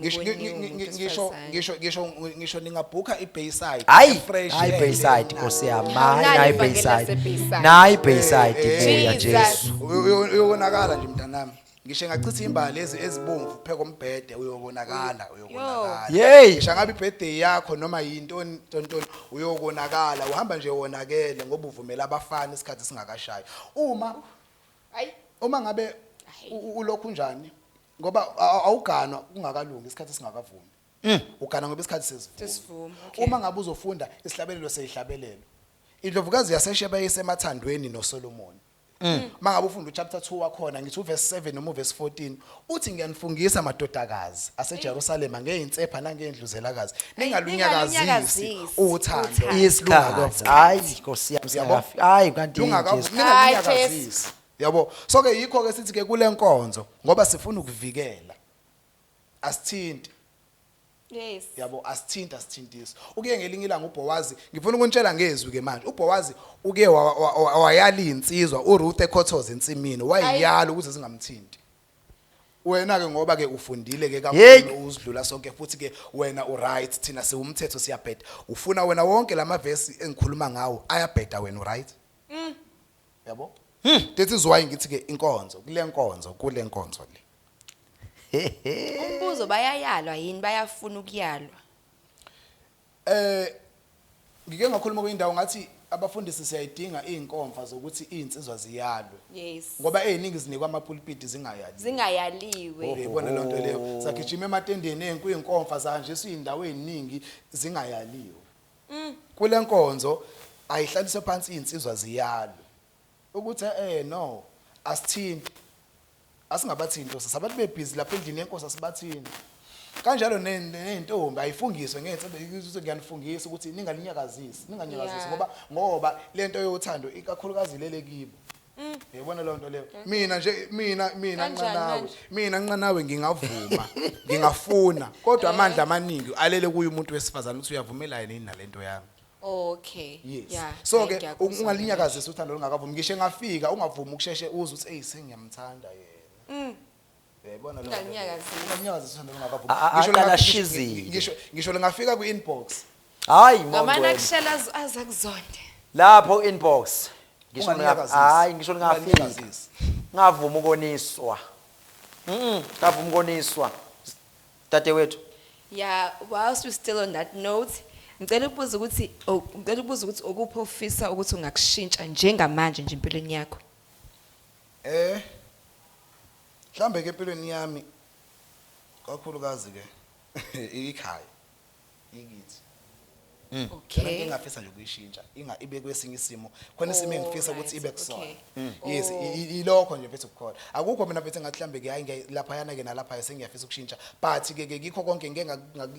B: ngisho ningabhuka iBayside
C: Hayi,
B: fresh
C: hayi Bayside Nkosi yami.
A: Awunalo
C: Hayi
A: ivangeli
C: Bayside.
A: laseBayside.
C: Nayi Bayside buya
A: Jesus.
C: Jesu.
B: uyobonakala nje mntanami ngisho ngachitha imbali ezibomvu pheko umbhede uyobonakala
C: Yey.
B: ngisho ngabe ibirthday yakho noma yintoni uyobonakala uhamba nje wonakele ngoba uvumela abafana isikhathi singakashayi
A: Hayi.
B: uma ngabe ulokhu njani ngoba awuganwa kungakalungi isikhathi singakavumi ugana ngoba isikhathi
A: Sesivuma,
B: sesivuma
A: okay.
B: uma ngabe uzofunda isihlabelelo seyihlabelelo indlovukazi yaseSheba yisemathandweni noSolomoni mangabe ufunda uchapter 2 wakhona ngithi uverse 7 noma uverse 14 uthi ngiyanifungisa amadodakazi aseJerusalema ngeinsepha nangendluzelakazi ningalunyakazisi uthando
C: Isikhathi. Hayi Nkosi yami.
B: Yabo?
C: Hayi kanti Jesu.
B: ningalunyakazisi yabo so ke yikho ke sithi ke kule nkonzo ngoba sifuna ukuvikela asithinti
A: Yes.
B: yabo asithintisi uke ngelinye ilanga uBowazi ngifuna ukuntshela ngezwi ke manje uBowazi uke wayala insizwa uRuth ekhothoza ensimini wayiyala ukuthi zingamthinti wena ke ngoba ke ufundile ke kakhulu uzidlula sonke futhi ke wena uright thina siwumthetho siyabheda ufuna wena wonke lamavesi engikhuluma ngawo ayabheda wena uright yabo that is why ngithi ke inkonzo kule nkonzo le
A: Umbuzo bayayalwa yini bayafuna ukuyalwa?
B: ngike ngakhuluma kwindawo ngathi abafundisi siyayidinga izinkomfa zokuthi izinsizwa ziyalwe
A: Yes.
B: ngoba eziningi zinikwa amapulpit zingayali
A: Zingayaliwe.
B: uyibona lonto leyo sagijima ematendeni ezinkomfa zanje izindawo eziningi zingayaliwe kule nkonzo ayihlaliswe phansi izinsizwa ziyalwe ukuthi no asithinti asingabathinto sabantu bebhizi lapha endlini yenkosi asibathini kanjalo nentombi ayifungiswe ngensebe kuyanifungisa ukuthi ningalinyakazisi ngoba lento yothando ikakhulukazi lele kibo uyabona lonto leyo mina nqanawe ngingavuma ngingafuna kodwa amandla amaningi alele kuye umuntu wesifazana ukuthi uyavumela yini nalento yami
A: Okay.
B: Yes.
A: Yeah.
B: So
A: hayi,
B: ke
A: ngiyakuzwa
B: ungalinyakazisa uthando lungakavumi ngisho engafika ungavumi ukusheshe uze uthi hey sengiyamthanda yena. Yabona lo.
A: Ungalinyakazisa.
B: Ungalinyakazisa uthando lungakavumi.
C: Aqala
B: lengafika-
C: shizile.
B: ngisho lengafika ku-inbox.
C: Hayi
A: Ngamana
C: Mondweni.
A: kushela aza kuzonde.
C: Lapho inbox. Ngisho
B: Ungalinyakazisa.
C: hayi ngisho lingafika.
B: Ungalinyakazisa.
C: Ngavuma ukoniswa. Ngavuma ukoniswa. Dadewethu.
A: Yeah, whilst we're still on that note, ngicela ukubuza ukuthi okuphi ofisa ukuthi ungakushintsha njengamanje nje empilweni yakho.
B: Mhlambe ke empilweni yami kakhulukazi ke ikhaya. Ikithi.
A: Okay.
B: Ngingafisa nje ukuyishintsha ibe kwesinye isimo khona isimo engifisa ukuthi ibe kusona.
A: Okay.
B: Yes ilokho nje mfethu ukukhona akukho mina mfethu ngathi mhlambe ke hayi lapha yana ke nalapha sengiyafisa ukushintsha but ke ngikho konke ngeke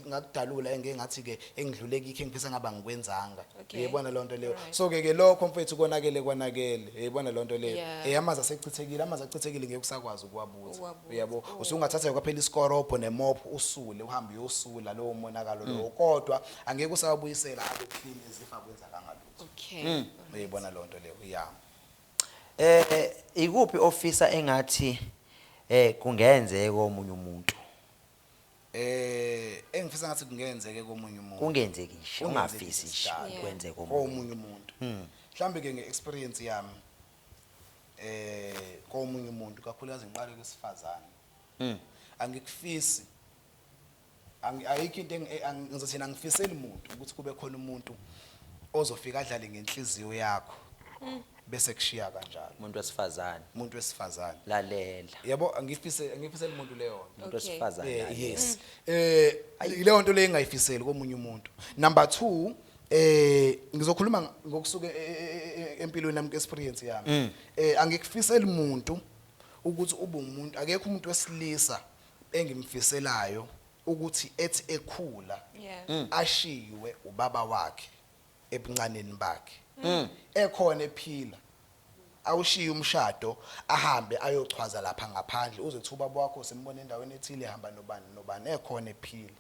B: ngakudalula engeke ngathi ke engidlule kikho engifisa ngaba ngikwenzanga
A: Okay.
B: uyabona lonto leyo
A: Alright.
B: so ke lokho mfethu konakele uyabona lonto leyo
A: Yeah.
B: amazi achithekile ngeke usakwazi ukuwabuza
A: Ukuwabuza.
B: uyabo usungathatha kwaphela isikorobo nemop usule uhambe uyosula lowo monakalo lowo kodwa angeke usawabuyisela abe clean ezifa kwenza kangalutho
A: Okay.
B: uyibona lonto leyo yeah.
C: Ikuphi ofisa engathi kungenzeka komunye umuntu?
B: Engifisa ngathi kungenzeke komunye umuntu
C: Kungenzeki nje ungafisi nje
A: Yeah.
C: kwenzeke komunye.
B: komunye umuntu mhlambe ke ngeexperience yami komunye umuntu kakhulukazi ngiqale kwesifazane angikufisi ayikho into ngizothina ngifisela umuntu ukuthi kube khona umuntu ozofika adlale ngenhliziyo yakho bese kushiya kanjalo
C: Umuntu wesifazane.
B: umuntu wesifazane
C: Lalela.
B: yabo angifisela umuntu leyo
C: Umuntu
A: Okay.
C: wesifazane.
B: yes leyo nto leyo engayifiseli komunye umuntu number 2 ngizokhuluma ngokusuka empilweni yami experience yami angikufiseli umuntu ukuthi ube umuntu akekho umuntu wesilisa engimfiselayo ukuthi ethi ekhula
A: Yeah.
B: ashiwe ubaba wakhe ebuncaneni bakhe ekhona ephila awushiya umshado ahambe ayochwaza lapha ngaphandle uze kuthi ubaba wakho sembona endaweni ethile ehamba nobani ekhona ephila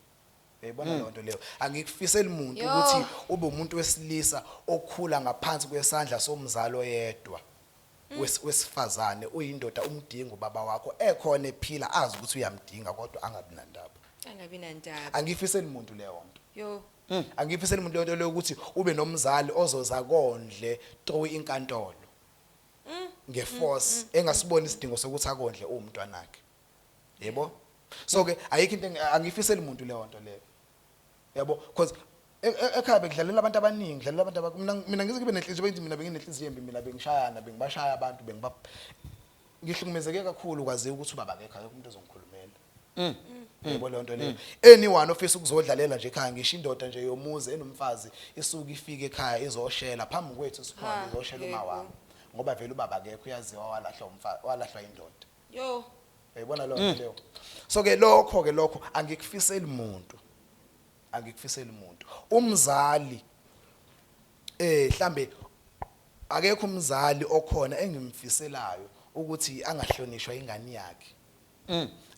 B: uyayibona lonto leyo angikufiseli umuntu
A: Yo.
B: ukuthi ube umuntu wesilisa okhula ngaphansi kwesandla somzalo yedwa wesifazane uyindoda umdinga ubaba wakho ekhona ephila azi ukuthi uyamdinga kodwa angabi nandaba
A: Angabi nandaba.
B: angifiseli umuntu leyo nto
A: Yo.
B: angifiseli umuntu leyo nto ukuthi ube nomzali ozoza kondle through inkantolo ngeforce engasiboni isidingo sokuthi akondle umntwana wakhe yebo so ke ayikho into angifiseli umuntu leyo nto leyo yabo because ekhaya bekudlalela abantu abaningi ngidlalela abantu mina ngize kube nenhliziyo bengithi mina benginenhliziyo embi mina bengishayana bengibashaya abantu ngihlukumezeke kakhulu kwaziwa ukuthi ubaba akekho akekho umuntu ozongikhulumela yebo leyo nto leyo anyone ofisa ukuzodlalela nje ekhaya ngisho indoda nje yomuzi enomfazi isuka ifike ekhaya izoshela phambi kwethu sikhona izoshela uma wami ngoba vele ubaba akekho uyaziwa walahlwa indoda
A: Yo.
B: uyayibona lonto leyo so ke lokho angikufiseli umuntu umzali mhlambe akekho umzali okhona engimfiselayo ukuthi angahlonishwa ingane yakhe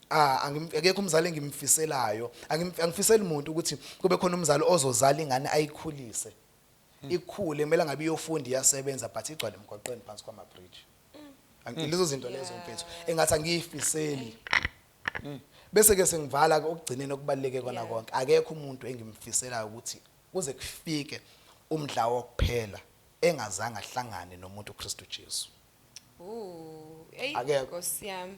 B: akekho umzali engimfiselayo angifiseli umuntu ukuthi kube khona umzali ozozala ingane ayikhulise ikhule kumele ngabe iyofunda iyasebenza but igcwale emgwaqweni phansi kwama bridge lezo zinto lezo mfethu engathi angiyifiseli bese ke sengivala ukugcineni okubaleke kona konke akekho umuntu engimfiselayo ukuthi kuze kufike umdla wokuphela engazange ahlangane nomuntu uKristu Jesu
A: Hey,
B: Akekho.
A: Nkosi yami.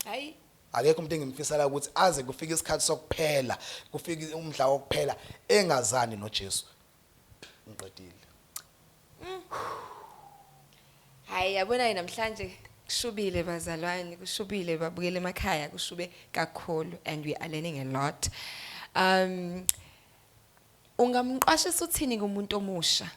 A: Hayi.
B: akekho umuntu engimfiselayo ukuthi aze kufike isikhathi sokuphela kufike umdla wokuphela engazani noJesu ngiqedile
A: Hayi yabona namhlanje kushubile bazalwane kushubile babukele emakhaya kushube kakhulu and we are learning a lot. Ungamqwashisa uthini kumuntu omusha?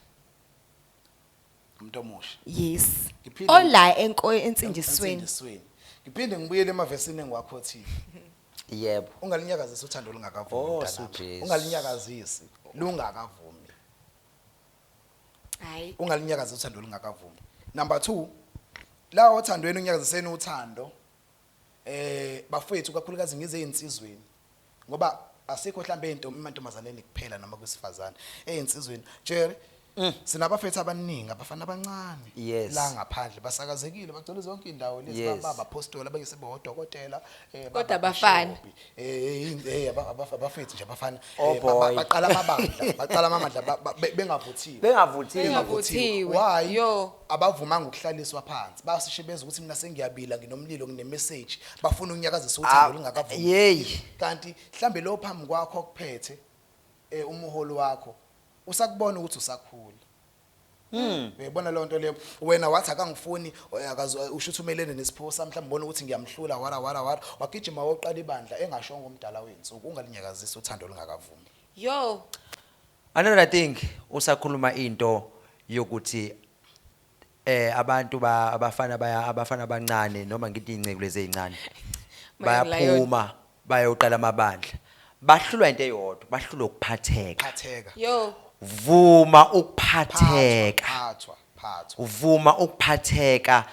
B: umuntu omusha
A: Yes.
B: Ngiphinde-
A: Ola ensinjisweni.
B: Ensindisweni. Ngiphinde ngibuyele emavesini engwakhothile
C: Yebo.
B: ungalinyakazisa uthando lungakavumi
C: Oh,
B: mntanami.
C: suJesu.
B: Ungalinyakazisi lungakavumi
A: Hayi.
B: ungalinyakazisa uthando lungakavumi number 2 la othandweni unyakaziseni uthando bafethu kakhulukazi ngize einsizweni ngoba asikho mhlambe amantombazaneni kuphela noma kwesifazane eyinsizweni Jerry sinabafethu abaningi abafana abancane
C: Yes.
B: la ngaphandle basakazekile bagcwele zonke indawo lezi
C: Yes.
B: baba apostoli abanye sebodokotela
A: Kodwa abafana.
B: abafethu nje abafana
C: Oh boy.
B: baqala amabandla bengavuthiwe
A: Bengavuthiwe.
B: why
A: Yo.
B: abavumanga ukuhlaliswa phansi basishebeza ukuthi mina sengiyabila nginomlilo ngine message bafuna ukunyakazisa uthando lingakavumi
C: Yey.
B: kanti mhlambe lo phambi kwakho okuphethe umuholi wakho usakubona ukuthi usakhula uyabona lo nto leyo wena wathi akangifuni usho ukuthi umelene nesipho sami mhlawumbe ubona ukuthi ngiyamhlula wara wagijima woqala ibandla engashongo umdala wensuku ungalinyakazisa uthando lingakavumi
A: Yo.
C: Another thing usakhuluma into yokuthi abantu abafana abancane noma ngithi inceke lezi ezincane bayaphuma bayoqala amabandla bahlulwa into eyodwa bahlulwa ukuphatheka
B: phatheka
A: Yo.
C: vuma ukuphatheka
B: phathwa
C: uvuma ukuphatheka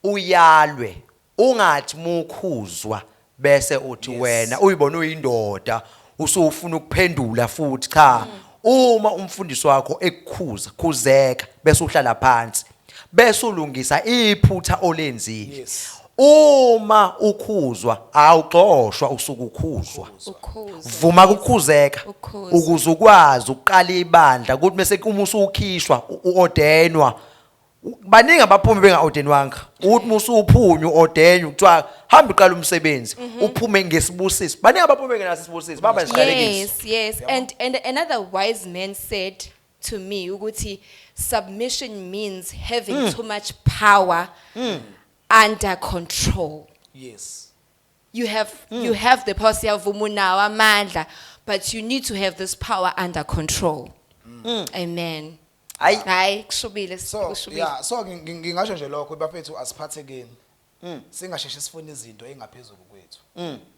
C: uyalwe ungathi mukhuzwa bese uthi wena uyibona uyindoda usufuna ukuphendula futhi cha uma umfundisi wakho ekukhuza khuzeka bese uhlala phansi bese ulungisa iphutha olenzile
B: Yes.
C: uma ukhuzwa awuxoshwa usuku ukhuzwa
A: Ukhuza.
C: vuma ukukhuzeka
A: Ukhuza.
C: ukuze ukwazi uqala ibandla ukuthi bese uma usukhishwa uordenwa baningi abaphumi bengaordenwanga uthi musuphunywa uordenwa kuthiwa hamba uqala umsebenzi uphume ngesibusiso baningi abaphumi bengenaso isibusiso baba isiqalekiso
A: Yes. And another wise man said to me, ukuthi submission means having too much power under control.
B: yes
A: You have the power siyavuma unawo amandla, but you need to have this power under control. Amen. Hayi kushubile
B: so
A: kushubile.
B: yeah so ngingasho nje lokho bafethu asiphathekeni singasheshe sifune izinto engaphezulu kwethu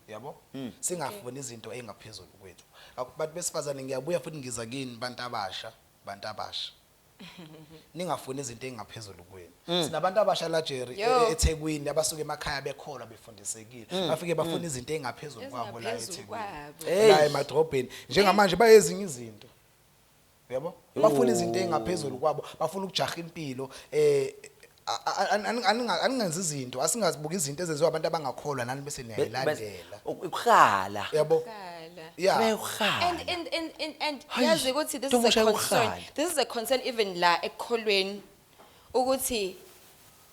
B: yabo singafuni izinto engaphezulu kwethu abantu besifazane ngiyabuya futhi ngiza kini bantu abasha ningafuni izinto engaphezulu kwenu sinabantu abasha la Jerry eThekwini abasuka emakhaya bekholwa befundisekile bafike bafuna izinto engaphezulu kwabo la eThekwini la emadrobheni njengamanje bayezinye izinto yabo bafuna izinto engaphezulu kwabo bafuna ukujaha impilo aningenzi izinto asingazibuka izinto ezenziwa abantu abangakholwa nani bese niyayilandela
C: ukhala
B: yabo yeah
C: bayukhala
A: And yazi ukuthi this is a concern. This is a concern even la ekholweni ukuthi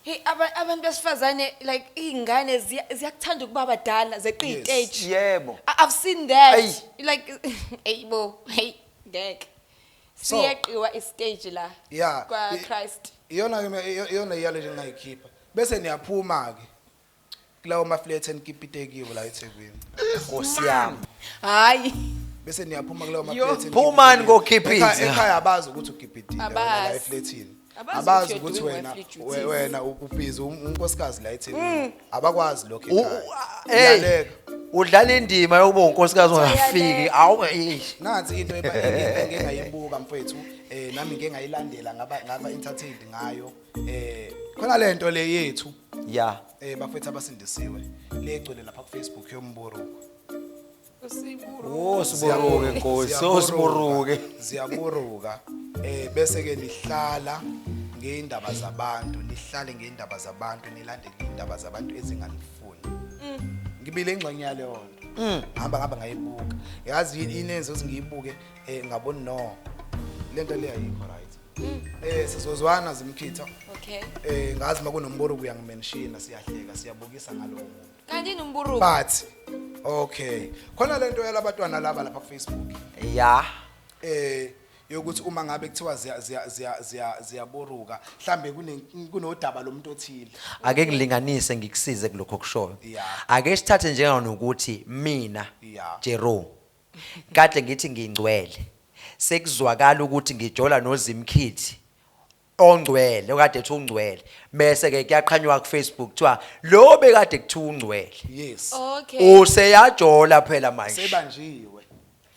A: hey abantu besifazane like ingane ziyakuthanda ukuba abadala zeqi stage.
C: yebo
A: I've seen that.
C: Ay.
A: Like hey ngeke.
B: So-
A: Siyaqiwa istage la
B: Yeah.
A: kwa Christ.
B: iyona iyalo nje ngayikhipha bese niyaphuma ke kulawo maflat enkipitekiwe la eThekwini
C: Nkosi yami
A: Hayi.
B: bese niyaphuma kulawo
A: Yo,
B: maflat
C: phumani ngokhiphiza.
B: ekhaya abazi ukuthi ukipitile la
A: Abazi.
B: eflatini
A: Abazi
B: abazi
A: ukuthi
B: ukuthi
A: you're
B: wena
A: doing my fleet duties.
B: wena ubhizi unkosikazi la eThekwini abakwazi lokho ekhaya
C: hey
B: Ngiyaleka.
C: udlala indima yokuba unkosikazi ungafiki
A: Uyaleka.
C: awu
B: nansi into engingayibuka mfethu nami ngeke ngayilandela ngaba entertained ngayo khona lento le yethu
C: ya
B: bafethu abasindisiwe legcwele lapha ku Facebook yomburuko
C: siburuke nkosi siburuke
B: ziyaburuka bese ke nihlala ngeindaba zabantu nilandele indaba zabantu ezinganifuni ngibile engxenye yaleyo nto ngaba ngayibuka yazi inenze ukuthi ngiyibuke ngabona no lento le ayikho right sizozwana zimkhitha
A: Okay.
B: ngazi makunomburuko uyangimenshina siyahleka siyabukisa ngalowo muntu
A: Kanti nomburuko.
B: but okay khona lento yalabatwana laba lapha ku Facebook
C: ya
B: yokuthi uma ngabe kuthiwa ziyaboruka mhlambe kunodaba lomuntu othile
C: ake ngilinganise ngikusize kulokho kushoyo
B: Yeah.
C: ake sithathe njenganokuthi mina
B: Yeah.
C: Jero kade ngithi ngingcwele sekuzwakala ukuthi ngijola noZimkhithi ongcwele okade ethi ungcwele bese ke kuyaqhanywa ku Facebook kuthiwa lo bekade kuthi ungcwele
B: yes
A: Okay.
C: useyajola phela manje
B: sebanjiwe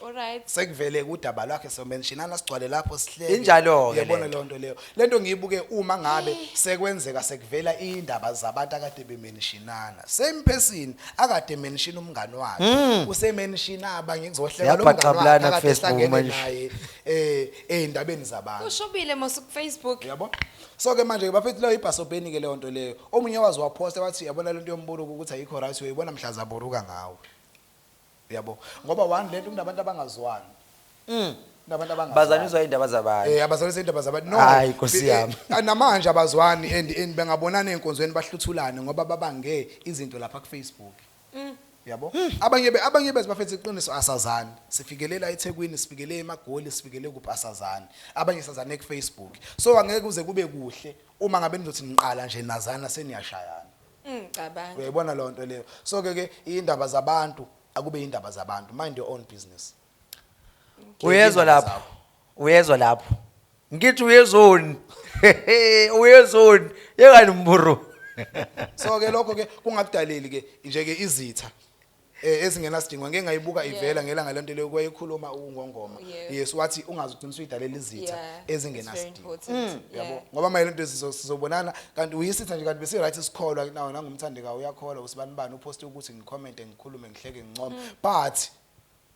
A: Alright.
B: sekuvele udaba lwakhe somentionana sigcwale lapho sihleke
C: Injalo-ke
B: yabona
C: lento.
B: lonto leyo lento ngiyibuke uma ngabe sekwenzeka sekuvela indaba zabantu akade bementionana same person akade mention umngani wakhe usemention abanye kuzohleka lo mngani
C: Yabhaqabulana
B: wakhe akade
C: ku-Facebook
B: ehlangene
C: manje.
B: naye ey'ndabeni zabantu
A: Ushubile mos Facebook.
B: yabo so ke manje bafethi leyo ibhasobheni ke leyo nto leyo omunye wazi waposta wathi yabona lento yombuluko ukuthi ayikho right uyibona mhla zaboruka ngawe yabo ngoba one lento kunabantu abangazwani kunabantu abangazwani
C: Bazaniswa indaba zabantu.
B: abazalisa indaba zabantu no
C: Hayi, Nkosi yami.
B: namanje abazwani and bengabonana enkonzweni bahluthulane ngoba babange izinto lapha ku Facebook yabo abanye beze bafethe iqiniso asazani sifikelela eThekwini sifikele eMagoli sifikele kuphi asazani abanye sazane ku Facebook so angeke kuze kube kuhle uma ngabe nizothi niqala nje nazana seniyashayana
A: Cabanga.
B: uyayibona lonto leyo so ke indaba zabantu akube indaba zabantu mind your own business
C: Uyezwa lapho. Uyezwa lapho. Ngithi uyezoni. Uyezoni. Yekani mburu.
B: so ke lokho ke kungakudaleli ke nje ke izitha ezingenasidingo ngeke ngayibuka ivela ngelanga lento leyo kwayikhuluma ungongoma
A: Yeah.
B: yes wathi ungazi ugcina uyidalela izitha
A: Yeah, it's very
B: ezingenasidingo
A: important.
B: yabo ngoba manje lento sizobonana kanti uyisitha nje kanti bese right isikholwa nawe nangumthandeka uyakholwa usibani bani uposte ukuthi ngicomment ngikhulume ngihleke ngincoma but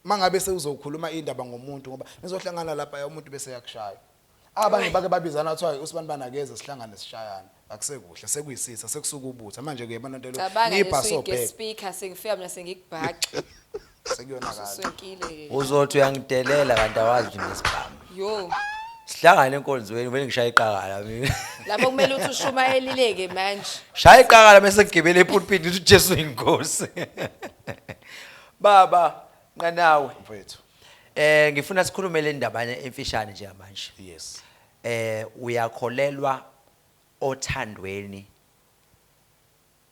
B: mangabe sewuzokhuluma indaba ngomuntu ngoba nizohlangana lapha umuntu bese yakushaya abanye bake babizana bathiwa usibani bani akeze sihlangane sishayana akusekuhle sekuyisitha sekusuka ubutha manje ke yabona lento
A: Cabanga
B: nibhaso
A: nje
B: back
A: speaker sengifika mina sengikubhaqa.
B: sekuyonakala
A: Uswenkile.
C: Uzothi uyangidelela kanti awazi nje nesibhamu.
A: Yo.
C: Sihlangane enkonzweni vele ngishaya iqakala mina.
A: Lapho kumele uthi ushumayelileke manje.
C: Shaya iqakala bese ngigibele epulpit uthi Jesu inkosi. Baba nganawe.
B: mfethu
C: Ngifuna sikhulume le ndaba emfishane nje manje.
B: yes
C: Uyakholelwa othandweni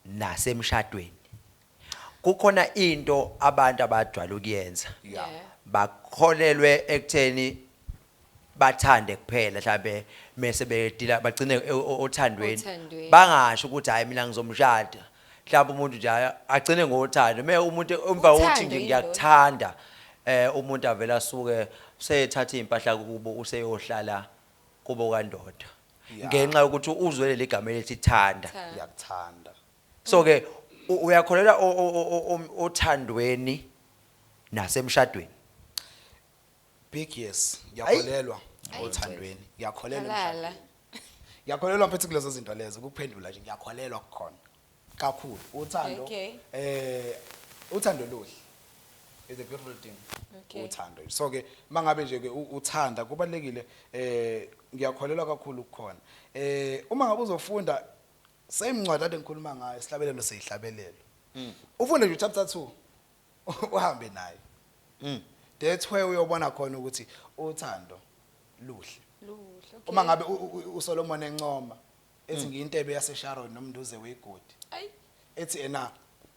C: nasemshadweni. Kukhona into abantu abadwala ukuyenza.
A: Yeah.
C: Bakholelwe ekutheni bathande kuphela mhlambe mase bedila bagcine othandweni
A: Othandweni.
C: bangasho ukuthi hayi mina ngizomshada mhlawumbe umuntu nje agcine ngothando me umuntu emva
A: Uthando
C: ukuthi nje
A: yini
C: ngiyakuthanda umuntu avela asuke seyethatha impahla kubo useyohlala kubo kandoda
B: Yeah.
C: ngenxa yokuthi uzwele legama elithi thanda
B: ngiyakuthanda
C: so ke uyakholelwa othandweni nasemshadweni.
B: big yes ngiyakholelwa othandweni ngiyakholelwa
A: Halala.
B: emshadweni. Ngiyakholelwa mfethu kulezo zinto lezo ukuphendula nje ngiyakholelwa kukhona kakhulu uthando
A: Okay.
B: uthando luhle is a beautiful thing
A: Okay.
B: uthando so ke mangabe nje ke uthanda kubalekile ngiyakholelwa kakhulu kukhona uma ngabe uzofunda same ncwadi ade ngikhuluma ngayo isihlabelelo seyihlabelelo ufunde nje chapter 2 uhambe naye that's where uyobona khona ukuthi uthando luhle
A: Luhle.
B: uma ngabe uSolomon encoma ethi ngiyintebe yaseSharon nomnduze wegodi
A: Ay.
B: ethi ena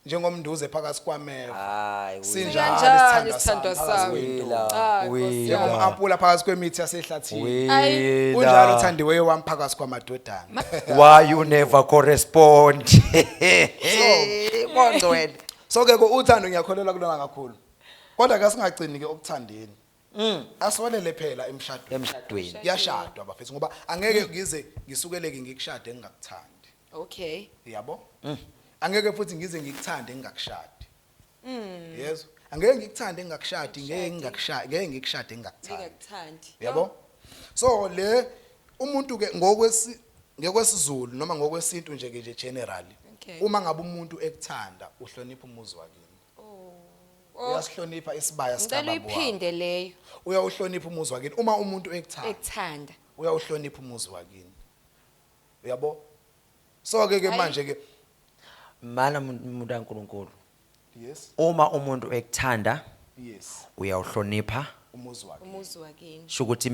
B: njengomnduze phakathi kwameva
C: Hayi
B: sinjalo
A: Kanjani
B: isithandwa
A: isithandwa
B: sami
A: sami?
C: Wila,
A: Ah, Nkosi
C: wila.
A: yami.
B: njengom-ampula phakathi kwemithi yasehlathini
A: Ayi.
B: kunjalo uthandiweyo wami phakathi kwamadodana
C: Why you never correspond? Bonke wena.
B: so ke uthando ngiyakholelwa kulona kakhulu kodwa ke singagcini ke okuthandeni asonele phela emshadweni
C: Emshadweni.
B: yashadwa bafethu ngoba angeke ngize ngisukeleke ngikushade ngingakuthandi
A: Okay.
B: yabo angeke futhi ngize ngikuthande ngingakushadi yezo angeke ngikuthande ngingakushadi ngeke ngikushade ngingakuthandi
A: Ngikuthandi.
B: yabo so le umuntu ke ngokwesizulu noma ngokwesintu nje ke generally
A: Okay.
B: uma ngabe umuntu ekuthanda uhlonipha umuzi wakini uyasihlonipha isibaya
A: Ngicela
B: sikababa
A: uyiphinde leyo
B: uyawuhlonipha umuzi wakini uma umuntu ekuthanda
A: ekuthanda.
B: uyawuhlonipha umuzi wakini uyabo so ke
A: Hayi.
B: manje ke
C: Mana umuntu kaNkuluNkulu.
B: yes
C: Uma umuntu ekuthanda
B: yes
C: uyawuhlonipha.
B: umuzi wakini
A: Umuzi wakini.
C: Sho ukuthi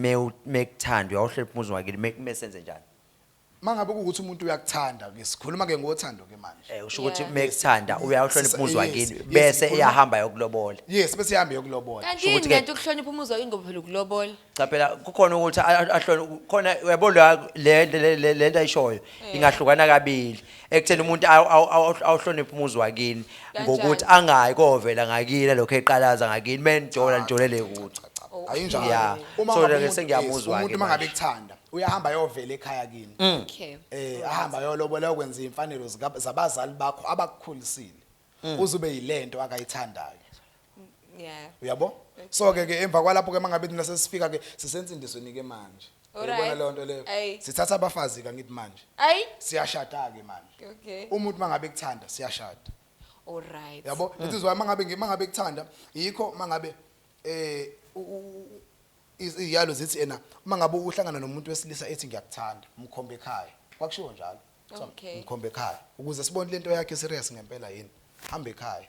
C: mekuthanda uyawuhlonipha umuzi wakini mesenze njani?
B: mangabe ukuthi umuntu uyakuthanda ke sikhuluma ke ngothando ke manje
C: usho ukuthi
A: Yeah.
C: mekuthanda uyawuhlonipha umuzi wakini
B: Yes,
C: bese
B: sikhuluma-
C: iyahamba yokulobola.
B: yes bese ihambe yokulobola
A: kanti
C: Sho ukuthi
A: yini
C: ke-
A: lento ukuhlonipha umuzi wakini ngoba phela ukulobola
C: Cha phela kukhona ukuthi ahlone khona uyabona le lento ayishoyo ingahlukana kabili ekutheni umuntu awuhlonipha umuzi wakini
A: Kanjani?
C: ngokuthi angayi kovela ngakini lokho eqalaza ngakini menjola njolele kuthi.
B: ayinjalo
C: Yeah.
B: uma
C: So,
B: ngabe
C: ke
B: umuntu-
C: sengiyamuzwa
B: yes,
C: ke
B: umuntu mangabe
C: manje.
B: ekuthanda uyahamba yovela ekhaya kini
A: okay
B: ahamba yolobola yokwenza imfanelo zabazali bakho abakukhulisile uzube yilento akayithandayo
A: yeah
B: uyabo so ke emva kwalapho ke mangabe thina sesifika ke sisensindisweni ke manje
A: Alright.
B: uyabona leyo nto leyo
A: Ayi.
B: sithatha abafazi ka ngithi manje
A: ay
B: siyashada ke manje
A: okay
B: umuntu mangabe ekuthanda siyashada
A: all right
B: yabo that is why mangabe ekuthanda yikho mangabe iziyalo zithi ena mangabe uhlangana nomuntu wesilisa ethi ngiyakuthanda umkhombe ekhaya kwakushiwo njalo So,
A: Okay.
B: umkhombe ekhaya ukuze sibone lento yakhe serious ngempela yini hamba ekhaya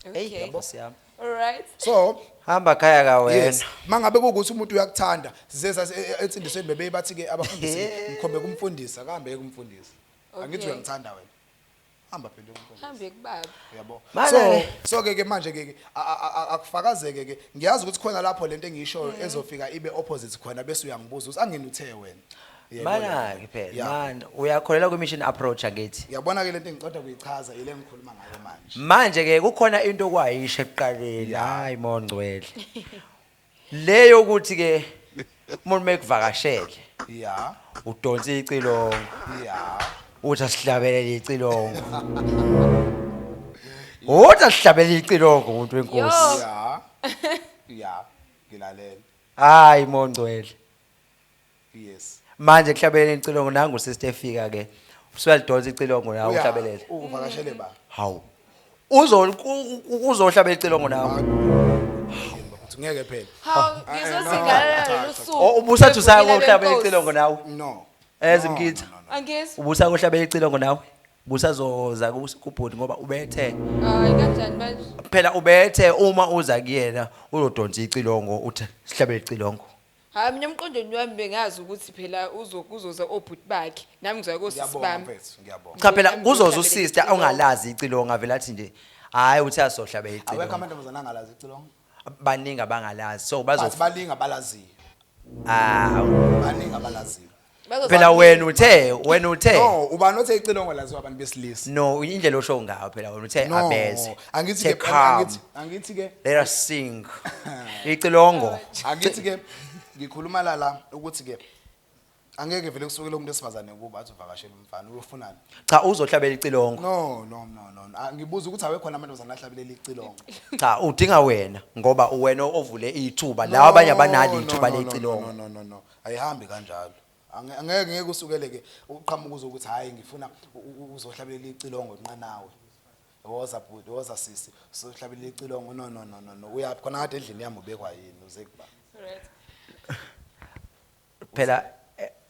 A: okay
C: Nkosi yami.
A: all right
B: so
C: Hamba khaya ka
B: yes
C: wena.
B: mangabe kuukuthi umuntu uyakuthanda sizeza etsindisweni bebe bathi ke abafundisi umkhombe kumfundisa kambe kumfundisa angithi
A: Okay.
B: uyangithanda wena hamba phela umfundisi
A: hambe kubaba
B: yabo
C: Manje-
B: so ke manje ke akufakazeke ke ngiyazi ukuthi khona lapho lento engiyishoyo ezofika ibe opposite khona bese uyangibuza ukuthi angeni uthe wena
C: Mana ke phela
B: Yeah.
C: man uyakholela ku mission approach akithi.
B: Yabona ke lento engicela kuyichaza ile ngikhuluma ngayo manje
C: Manje ke kukhona into okwayisho ekuqaleni hayi mongcwele. Leyo ukuthi ke umuntu mekuvakashele
B: yeah
C: udonsa icilongo
B: yeah
C: uthi asihlabelele icilongo. Uthi asihlabelele icilongo umuntu wenkosi.
A: Yo.
B: yeah yeah ngilalela
C: Hayi mongcwele.
B: yes
C: Manje kuhlabelele icilongo nangu sister efika ke. Usuyalidonsa icilongo nawe uhlabelele.
B: uvakashele ba
C: Hawu. Uzohlabela icilongo nawe.
B: ukuthi ngeke phela
A: how ngizosingalela lusuku
C: Ubusathi usaya
A: Bephukile
C: kohlabela
A: benkosi.
C: icilongo nawe.
B: no
C: Ezimkhithi.
A: angizwa
C: Ubusa kohlabela icilongo nawe. Busazoza kubhodi ngoba ubethe.
A: hayi kanjani manje
C: Phela ubethe uma uza kuyena uzodonsa icilongo uthi sihlabele icilongo.
A: hayi mina emqondweni wami bengazi ukuthi phela kuzoza obhuti bakhe nami ngizoya kosisi
B: ngiyabonga
A: bami
B: mfethu ngiyabonga
C: Cha phela
A: Nami
C: kuzoza
A: ngizohlabela
C: usister
A: icilongo.
C: ongalazi icilongo avela athi nje hayi uthi asohlabela
B: awekho
C: icilongo.
B: amantombazana angalazi icilongo
C: Baningi abangalazi so
B: bathi balinga balaziyo baningi abalaziyo
A: Bazoza
C: phela
A: kubili.
C: wena uthe
B: no ubani othe icilongo laziwa abantu besilisa
C: no indlela osho ngayo phela wena uthe
B: no
C: abeze
B: angithi
C: Say
B: ke
C: calm.
B: angithi ke
C: Let us sing icilongo
B: angithi ke ngikhuluma la ukuthi ke angeke vele kusukele umuntu esifazane kuba athi uvakashela umfana uyofunani
C: cha uzohlabela icilongo
B: no ngibuza ukuthi awekhona amantombazana ahlabelela icilongo
C: cha udinga wena ngoba uwena ovule ithuba la abanye abanali ithuba lecilongo
B: no ayihambi kanjalo angeke usukele ke uqhamuka ukuthi hayi ngifuna uzohlabelela icilongo nqanawe woza bhuti woza sisi uzohlabelela icilongo no uyaphi khona kade endlini yami ubekwa yini uze kuba
A: Alright.
C: phela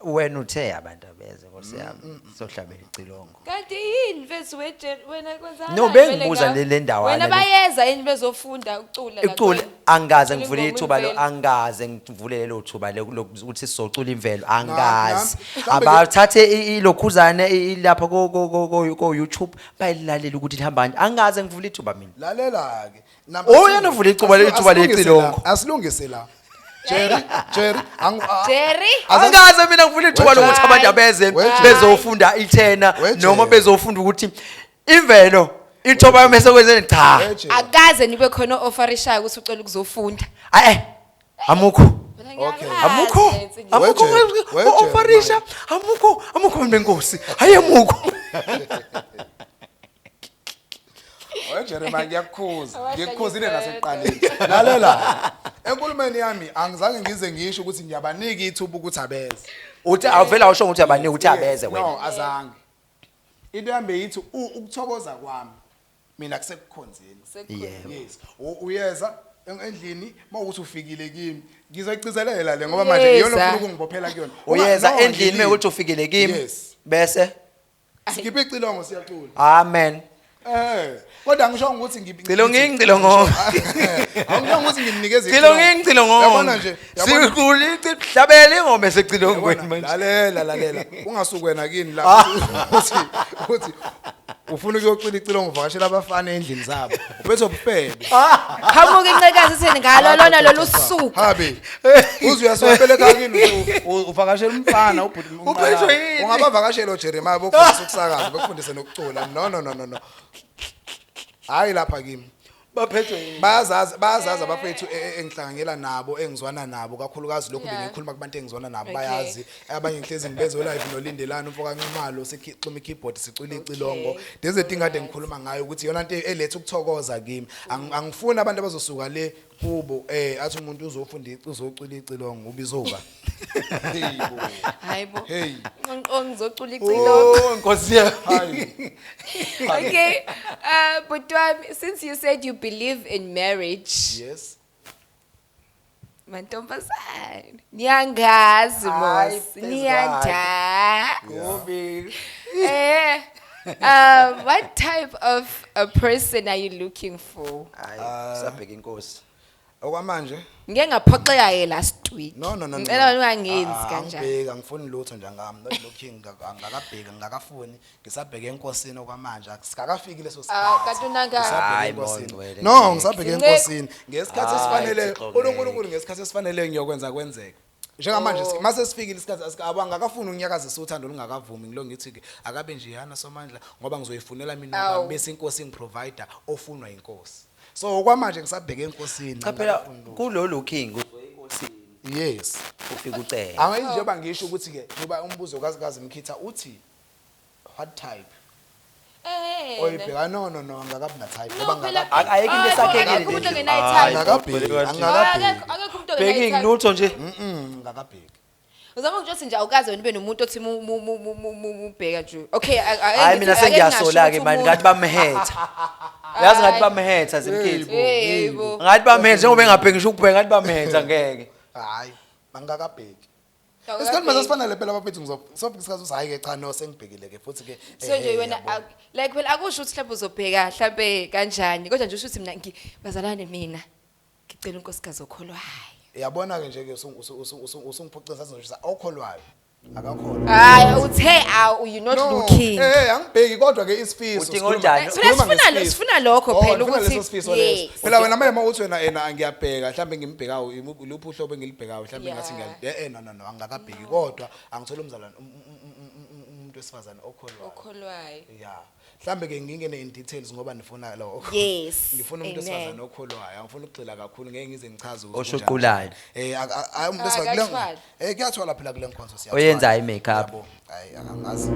C: wena uthe abantu abeze Nkosi yami sohlabela icilongo
A: kanti yini mfethu wena kwenzani
C: No, bengibuza le ndawana
A: wena
C: le.
A: bayeza yini bezofunda ucula la
C: icule
A: kuwena?
C: angaze
A: Ucula
C: ngivule
A: ingoma
C: ithuba
A: imvelo.
C: angaze ngivule lelo thuba lokuthi sizocula imvelo angazi
B: mhlawumbe ke-
C: abathathe ilokhuzane ilapha ko YouTube bayililalela ukuthi lihamba kanjani angaze ngivule ithuba mina
B: lalela ke
C: Oh, yena uvule ithuba lecilongo.
B: asilungise la Jerry
A: Jerry
C: angaze mina ngivule ithuba
B: Wejele.
C: lokuthi abantu abeze
B: Wejele.
C: bezofunda ithena
B: Wejele.
C: noma bezofunda ukuthi imvelo ithoba yomese kwenzeni cha
A: akaze nibe khona ofarishayo ukuthi ucela ukuzofunda
C: amukho
A: Mina
B: Okay.
A: ngiyalazi
C: amukho
A: nje.
C: amukho
B: Wejele,
C: ofarisha amukho benkosi hayi amukho
B: Jeremiah ngiyakukhuza
A: Awasha
B: ngikukhuzile
A: ngifela.
B: nasekuqaleni lalela enkulumeni yami angizange ngize ngisho ukuthi ngiyabanika ithuba ukuthi abeze
C: uthi awuvela usho ukuthi abanike uthi
B: Yes,
C: abeze wena
B: no azange into yambe yithi ukuthokoza kwami mina kusekukhonzeni
C: yebo
B: yes uyeza endlini mawukuthi ufikile kimi ngizoyicizelela le ngoba manje iyona
A: Uyeza.
B: ufuna ukungibophela kuyona
C: uyeza
B: No,
C: endlini
B: ngilile.
C: mekuthi ufikile kimi
B: Yes.
C: bese
B: Sikhiphe icilongo siyacula
C: amen
B: Kodwa ngisho ukuthi
C: Cilongo.
B: Angisho ukuthi ngimnikeze
C: Cilongo.
B: Yabona nje, yabona.
C: Sikhuli hlabele ingoma esecilongweni manje.
B: Lalela. Ungasuke wena kini la ukuthi ufuna ukuyocila icilongo uvakashela abafana endlini zabo. Ubethe ubufebe.
A: Qamuka incekazi seni ngalo lona lolu suku.
B: Habe. Uze uyaswapela ekhaya kini uvakashela umfana ubhuti
C: Uphethwe yini?
B: ungabavakashela oJeremiah bokufundisa ukusakaza bokufundisa nokucula. No. Hayi lapha kimi.
C: Baphethwe yini?
B: Bayazazi abafethu engihlanganyela nabo engizwana nabo kakhulukazi lokho
A: Yeah.
B: bengikhuluma kubantu engizwana nabo
A: Okay.
B: bayazi abanye ngihlezi ngibenze live nolindelana umfoka Ncumalo sixhuma ikeyboard sicula icilongo there's a thing kade ngikhuluma ngayo ukuthi yona into elethe ukuthokoza kimi angifuni abantu abazosuka le kubo athi umuntu uzocula icilongo ubizoba
A: Hayibo.
B: hey
A: Ngizocula icilongo.
C: Nkosi yami.
B: hayi
A: Okay. But since you said you believe in marriage,
B: yes
A: mantombazane, niyangazi
C: Hayi,
A: mos,
C: phezulu
A: niyanda.
C: Ngobi.
A: What type of a person are you looking for?
C: Hayi, sabheka inkosi.
B: okwamanje
A: Ngeke ngaphoxeka ye last week.
B: no
A: Ngicela ungangenzi kanjani.
B: angifuni lutho nje ngami not looking angakabheka ngakafuni ngisabheke enkosini okwamanje asikakafiki leso
A: Kanti unanga
C: Hayi,
B: enkosini.
C: Mondwele.
B: No, ngisabheke
A: Ngeke-
B: enkosini ngesikhathi
C: Hayi,
B: esifanele
C: Thixo,
B: uNkulunkulu ngesikhathi esifanele ngiyokwenza kwenzeka. Njengamanje mase sifikile isikhathi abangakafuni ukunyakazisa uthando lungakavumi ngilo ngithi ke akabe nje yana somandla ngoba ngizoyifunela mina
A: Awu.
B: ngoba bese inkosi ingiprovider ofunwa inkosi. So okwamanje ngisabheke enkosini.
C: Cha phela
B: angakafuni lutho.
C: kulolu king uzoyinkosini
B: Yes.
C: ufika ucela.
B: Angayithi njengoba ngisho ukuthi ke ngoba umbuzo kazi Mkhitha uthi what type? Oyibheka no angakabi na type ngoba ngaka
C: Ayikho into esakhekile
A: Akekho umuntu
C: nje.
A: ongenayo
B: angakabheki
A: Akekho umuntu
C: Bheki
A: ongenayo
C: ngilutho nje.
B: ngakabheki.
A: Uzama ukuthi nje awukaze wena ube nomuntu othi ubheka nje. Okay,
C: Hayi mina sengiyasola ke manje ngathi bamhetha. Uyazi ngathi bamhetha Zimkhithi.
A: Yebo.
C: Ngathi bamhetha njengoba engabheki ngisho ukubheka ngathi bamhetha ngeke.
B: Hayi, angakabheki. Isikhathi mase sifanele phela abafethu ngizopha isikhathi uthi hayi ke cha no sengibhekile ke futhi ke
A: So nje wena like phela akusho ukuthi mhlawumbe uzobheka mhlawumbe kanjani kodwa nje usho ukuthi mina ngibazalane mina ngicela unkosikazi okholwayo.
B: yabona ke nje ke usungiphucisa sizosho okholwayo akakholwa.
A: Hayi uthe you not looking.
B: Angibheki kodwa ke isifiso.
C: Udinga onjani?
A: Sifuna lokho phela ukuthi
B: ukuthi phela wena manje mawuthi wena ngiyabheka mhlambe ngimbhekayo iluphi uhlobo engilibhekayo mhlambe ngathi no angakabheki kodwa angithola umzalwane umuntu wesifazane okholwayo.
A: okholwayo.
B: Yeah. Mhlambe ke ngingene in details ngoba nifuna lo.
A: Yes.
B: Ngifuna umuntu
A: Amen.
B: wesifazane okholwayo. Angifuni ukugxila kakhulu ngeke ngize ngichaze
C: Oshuqulayo.
B: umuntu wesifazane
A: Akathwali.
B: kuyathwala phela kule nkonzo siyathwala.
C: Oyenza i-makeup.
B: Yabo. Hayi akangazi.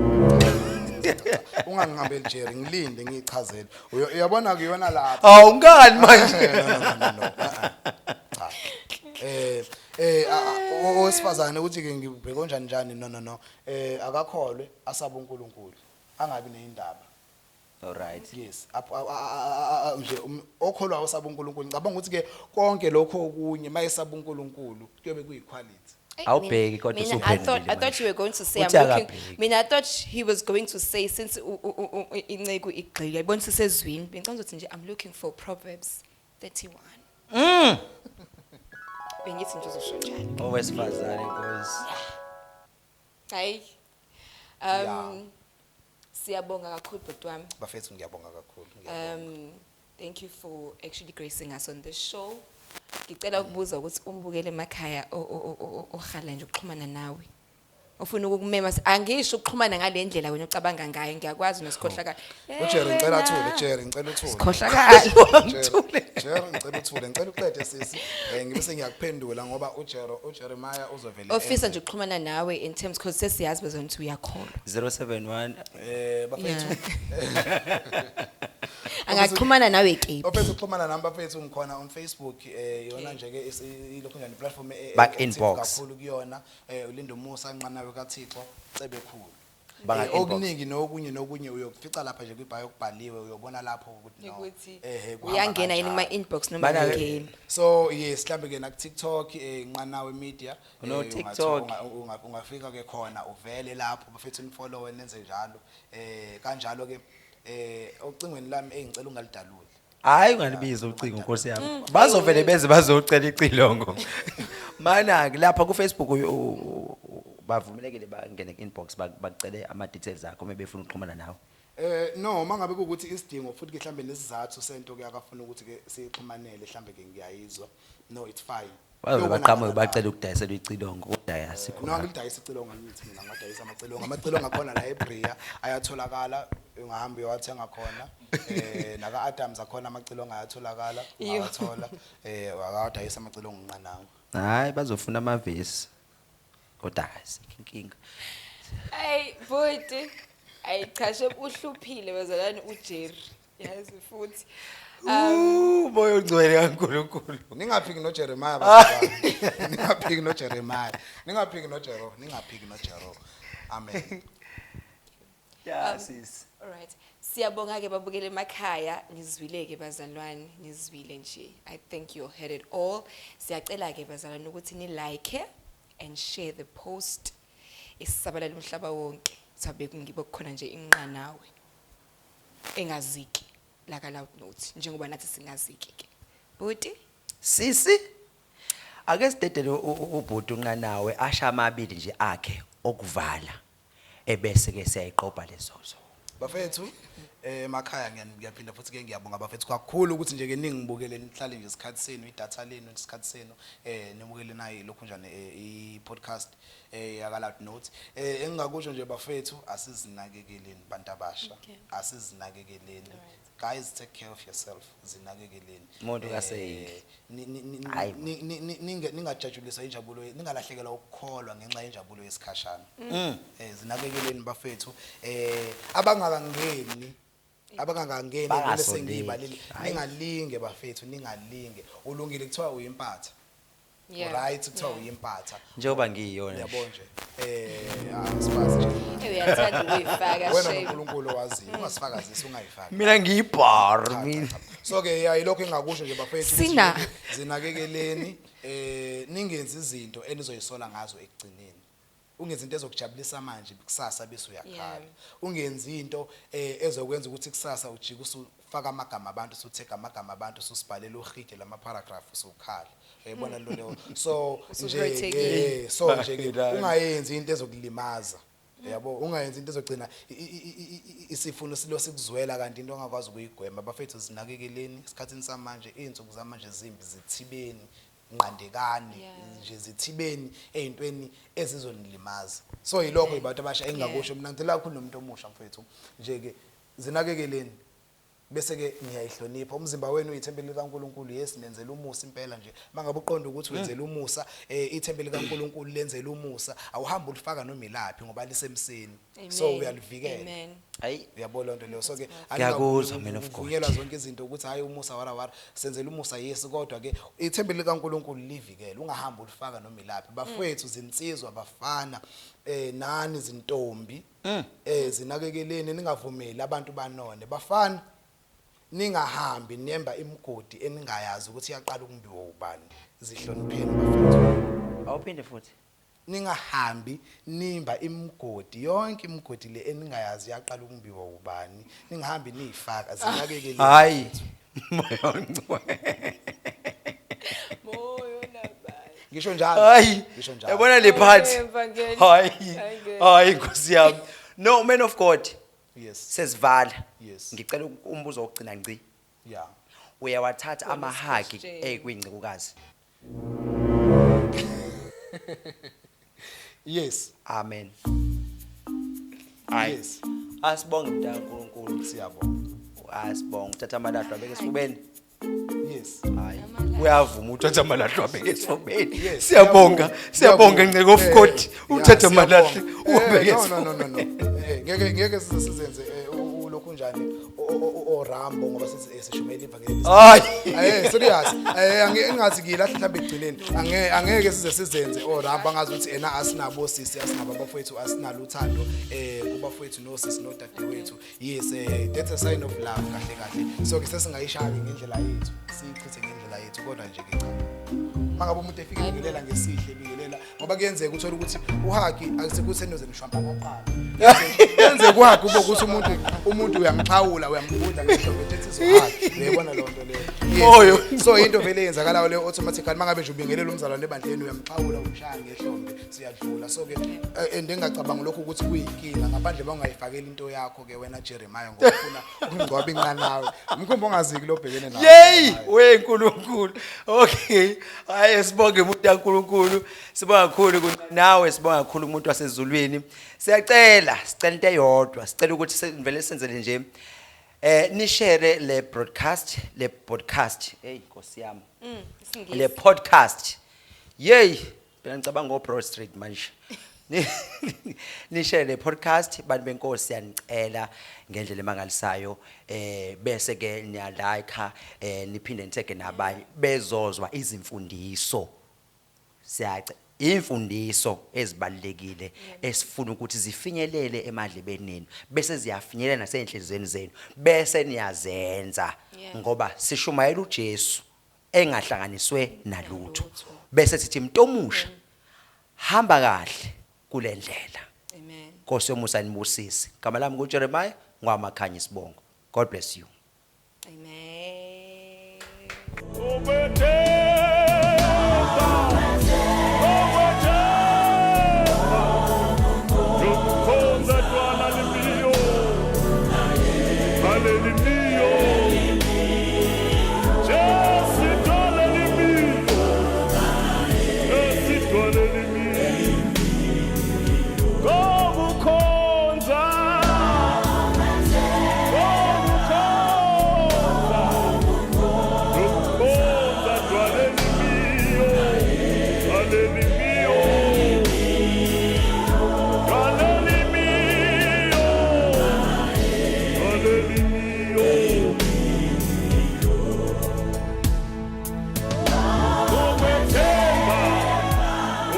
B: Ungangihambeli Jerry ngilinde ngichazele. Uyabona kuyona lapha.
C: Awu ngani manje?
B: No. Cha. Owesifazane uthi ke ngibheka kanjani no. Akakholwe asaba uNkulunkulu. Angabi neindaba.
C: All right.
B: Yes. Nje okholwayo osaba uNkulunkulu. Ngicabanga ukuthi ke konke lokho okunye mayesaba uNkulunkulu kuyobe kuyiquality.
C: Awubheki kodwa
A: Mina,
C: usuphendulile
A: I thought you were going to say
C: Uthi
A: I'm looking.
C: akabheki.
A: Mina I thought he was going to say since incegu igxile yayibona sisezwini bengicela ukuthi nje I'm looking for Proverbs 31. Bengithi nje uzosho njalo.
C: Owesifazane nkosi.
A: Hayi.
B: Yeah.
A: Siyabonga kakhulu bhuti wami.
B: Bafethu ngiyabonga kakhulu.
A: Thank you for actually gracing us on this show. Ngicela ukubuza ukuthi umbukele emakhaya ohala nje ukuxhumana nawe. Ufuna ukukumema angisho ukuxhumana ngale ndlela wena ucabanga ngayo ngiyakwazi nosikhohlakala.
B: uJerry ngicela athule Jerry ngicela uthule.
A: Khohlakala.
B: Jerry ngicela uthule ngicela uqede sisi ngibe sengiyakuphendula ngoba uJeremiah uzovela.
A: Ofisa nje ukuxhumana nawe in terms because sesiyazi bezona ukuthi uyakholwa.
C: 071
B: Bafethu.
A: Angaxhumana nawe ke.
B: Ofisa ukuxhumana nami bafethu ngikhona on Facebook yona nje ke ilokho njani platform
C: Back inbox.
B: kakhulu kuyona ulindo Musa nqanawe kaThixo cebe khulu.
C: Banga inbox.
B: Okuningi nokunye uyokufica lapha nje kwibhayo kubhaliwe uyobona lapho ukuthi no.
A: Ukuthi
B: kuhamba
A: uyangena yini
B: kanjani.
A: kuma inbox noma
C: Bana-
A: ngene.
B: So yes mhlambe ke na TikTok nqanawe media
C: No TikTok.
B: ungafika ke khona uvele lapho bafethu nifollow nenze njalo kanjalo ke ocingweni lami engicela ungalidaluli.
C: Hayi ungalibiza ucingo Nkosi yami. Bazovele beze bazocela icilongo. Mana lapha ku Facebook bavumelekile bangene inbox bacele ama details akho mebefuna ukuxhumana nawe.
B: No mangabe ukuthi isidingo futhi ke mhlambe nesizathu sento ke akafuna ukuthi ke sixhumanele mhlambe ke ngiyayizwa. No, it's fine.
C: Baqhamuke bacela ukudayisela icilongo kodwa asikho.
B: No, ngidayisa icilongo ngithi mina ngadayisa amacilongo. Amacilongo akhona la eBria ayatholakala ungahamba uyowathenga khona. Naka Adams akhona amacilongo ayatholakala ungawathola. Akadayisa amacilongo nqanawo.
C: Hayi bazofuna amavesi. Kodwa inkinga.
A: Hey buti ayichashe uhluphile bazalwane uJerry yazi futhi
C: Moyo ongcwele kaNkulunkulu.
B: Ningaphiki no Jeremiah bazalwane. Ningaphiki no Jeremiah. Ningaphiki no Jero, ningaphiki no Jero. Amen.
C: Yes.
A: All right. Siyabonga ke babukele emakhaya nizwile ke bazalwane nizwile nje. I think you heard it all. Siyacela ke bazalwane ukuthi ni like and share the post. Isabalala umhlaba wonke. Sabe kungibo khona nje inqanawe. Engaziki la ka Loud Notes njengoba nathi singaziki ke. Buti
C: Sisi ake sidedele ubhuti unqanawe asha amabili nje akhe okuvala ebese ke siyayiqopha lezozo.
B: Bafethu emakhaya ngiyaphinda futhi ke ngiyabonga bafethu kakhulu ukuthi nje ke ningibukele nihlale nje isikhathi senu idatha lenu isikhathi senu nimukele nayi lokho njane i-podcast yaka Loud Notes engingakusho nje bafethu asizinakekeleni bantu abasha asizinakekeleni guys take care of yourself zinakekeleni
C: Umuntu kaseyini
B: ningajajulisa injabulo ningalahlekelwa ukukholwa ngenxa yenjabulo yesikhashana zinakekeleni bafethu abangakangeni bese ngiyibalile ningalinge bafethu ningalinge ulungile kuthiwa uyimpatha right kuthiwa uyimpatha
C: njengoba ngiyiyona
B: yabona nje asifazi nje
A: uyathanda ukuyifaka
B: wena
A: shame
B: uNkulunkulu waziyo ungasifakazisa ungayifaki
C: mina ngiyibar mina
B: so ke yayilokho engakusho nje bafethu
A: Sina.
B: zinakekeleni ningenzi izinto enizoyisola ngazo ekugcineni ungenzi into ezokujabulisa manje kusasa bese uyakhala ungenzi into ezokwenza ukuthi kusasa ujike usufaka amagama abantu usutheka amagama abantu ususibhalela uhide lama paragraph usukhala uyabona lo leyo so nje so nje ungayenzi into ezokulimaza yabo ungayenzi into ezogcina isifuno silo sikuzwela kanti into ongakwazi ukuyigwema bafethu zinakekeleni isikhathini samanje izinsuku zamanje zimbi zithibeni nqandekani nje zithibeni ezintweni ezizonilimaza so yilokho ibantu abasha engakusho mina ngicela kakhulu nomuntu omusha mfethu nje ke zinakekeleni bese ke ngiyayihlonipha umzimba wenu uyithempeli likaNkulunkulu yes nenzela umusa impela nje mangabe uqonda ukuthi wenzela umusa ithempeli likaNkulunkulu lenzela umusa awuhamba ulifaka noma ilaphi ngoba lisemseni so uyalivikela
A: amen
C: hayi
B: uyabona into leyo so ke
C: ngiyakuzwa man of God
B: uvunyelwa zonke izinto ukuthi hayi umusa wara senzela umusa yes kodwa ke ithempeli likaNkulunkulu livikela ungahamba ulifaka noma ilaphi bafethu zinsizwa bafana nani zintombi zinakekeleni ningavumeli abantu banone bafana ningahambi niemba imigodi eningayazi ukuthi iyaqala ukumbiwa ubani zihlonipheni bafethu
C: awuphinde futhi
B: ningahambi nimba imigodi yonke imigodi le eningayazi iyaqala ukumbiwa ubani ningahambi niyifaka zinakekeleni
C: hayi moyo ongcwele
A: moyo nabayi
B: ngisho njalo
C: hayi
B: ngisho njalo
C: yabona le part hayi hayi Nkosi yami no man of God
B: yes
C: sesivala
B: yes
C: ngicela umbuzo wokugcina ngci
B: yeah
C: uyawathatha amahagi ekwingcikukazi
B: yes
C: amen
B: yes
C: asibonge mntana uNkulunkulu
B: siyabonga
C: asibonge uthatha amalahlo abeke esifubeni
B: yes
C: hayi uyavuma uthatha amalahlo abeke esifubeni
B: Yes,
C: siyabonga ngceke of God uthatha amalahlo ubeke
B: no ngeke sizenze ulokhu njani oRambo ngoba sisishumela ivangeli
C: hayi
B: serious angingathi ngilahla mhlambe egcineni angeke sizenze oRambo angazi ukuthi ena asinabo sisi asinabo abafowethu asinalo uthando kubafowethu no sisi no dadewethu yes that's a sign of love kahle so ke sesingayishaya ngendlela yethu siyichithe ngendlela yethu kodwa nje ke cha mangabe umuntu efika ebingelela ngesihle ebingelela ngoba kuyenzeka uthola ukuthi uhagi akusikuthi enoze nishwampa ngoqala kuyenzeka uhagi ube ukuthi umuntu uyamxhawula uyambunda ngehlombe ethi uhagi uyayibona lo nto leyo so into vele yenzakalayo le automatically mangabe nje ubingelela umzalwane ebandleni uyamxhawula umshaya ngehlombe siyadlula so ke endingacabanga lokho ukuthi kuyinkinga ngaphandle bangayifakela into yakho ke wena Jeremiah ngoba ufuna ukungcwaba inqanawe umkhumbi ongaziki lo bhekene nawe
C: yey weNkulunkulu okay hayi sibonge umuntu kaNkulunkulu sibonga kakhulu nawe sibonga kakhulu umuntu wasezulwini sicela into eyodwa sicela ukuthi sivele senzele nje ni share le podcast hey Nkosi yami le podcast yey phela ngicabanga ngo Broad Street manje ni share le podcast bantu benkosi yanicela ngendlela emangalisayo bese ke niya like niphinde nitheke nabanye bezozwa izimfundiso siyace imfundiso ezibalekile esifuna ukuthi zifinyelele emadlebeni nenu bese ziyafinyelela nasenhlizweni zenu bese niyazenza ngoba sishumayela uJesu engahlanganiswe nalutho bese sithi mntomusha hamba kahle kule ndlela
A: Amen.
C: Nkosi yomusa nibusise igama lami nguJeremiah ngwamakhanya Sibongo God bless you
A: Amen.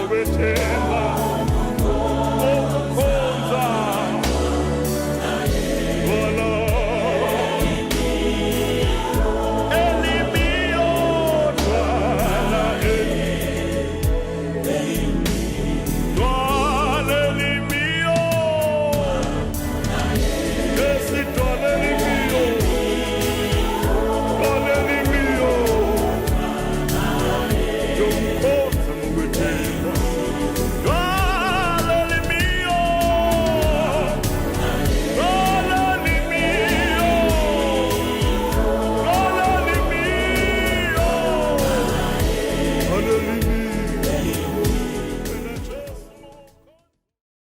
E: Obete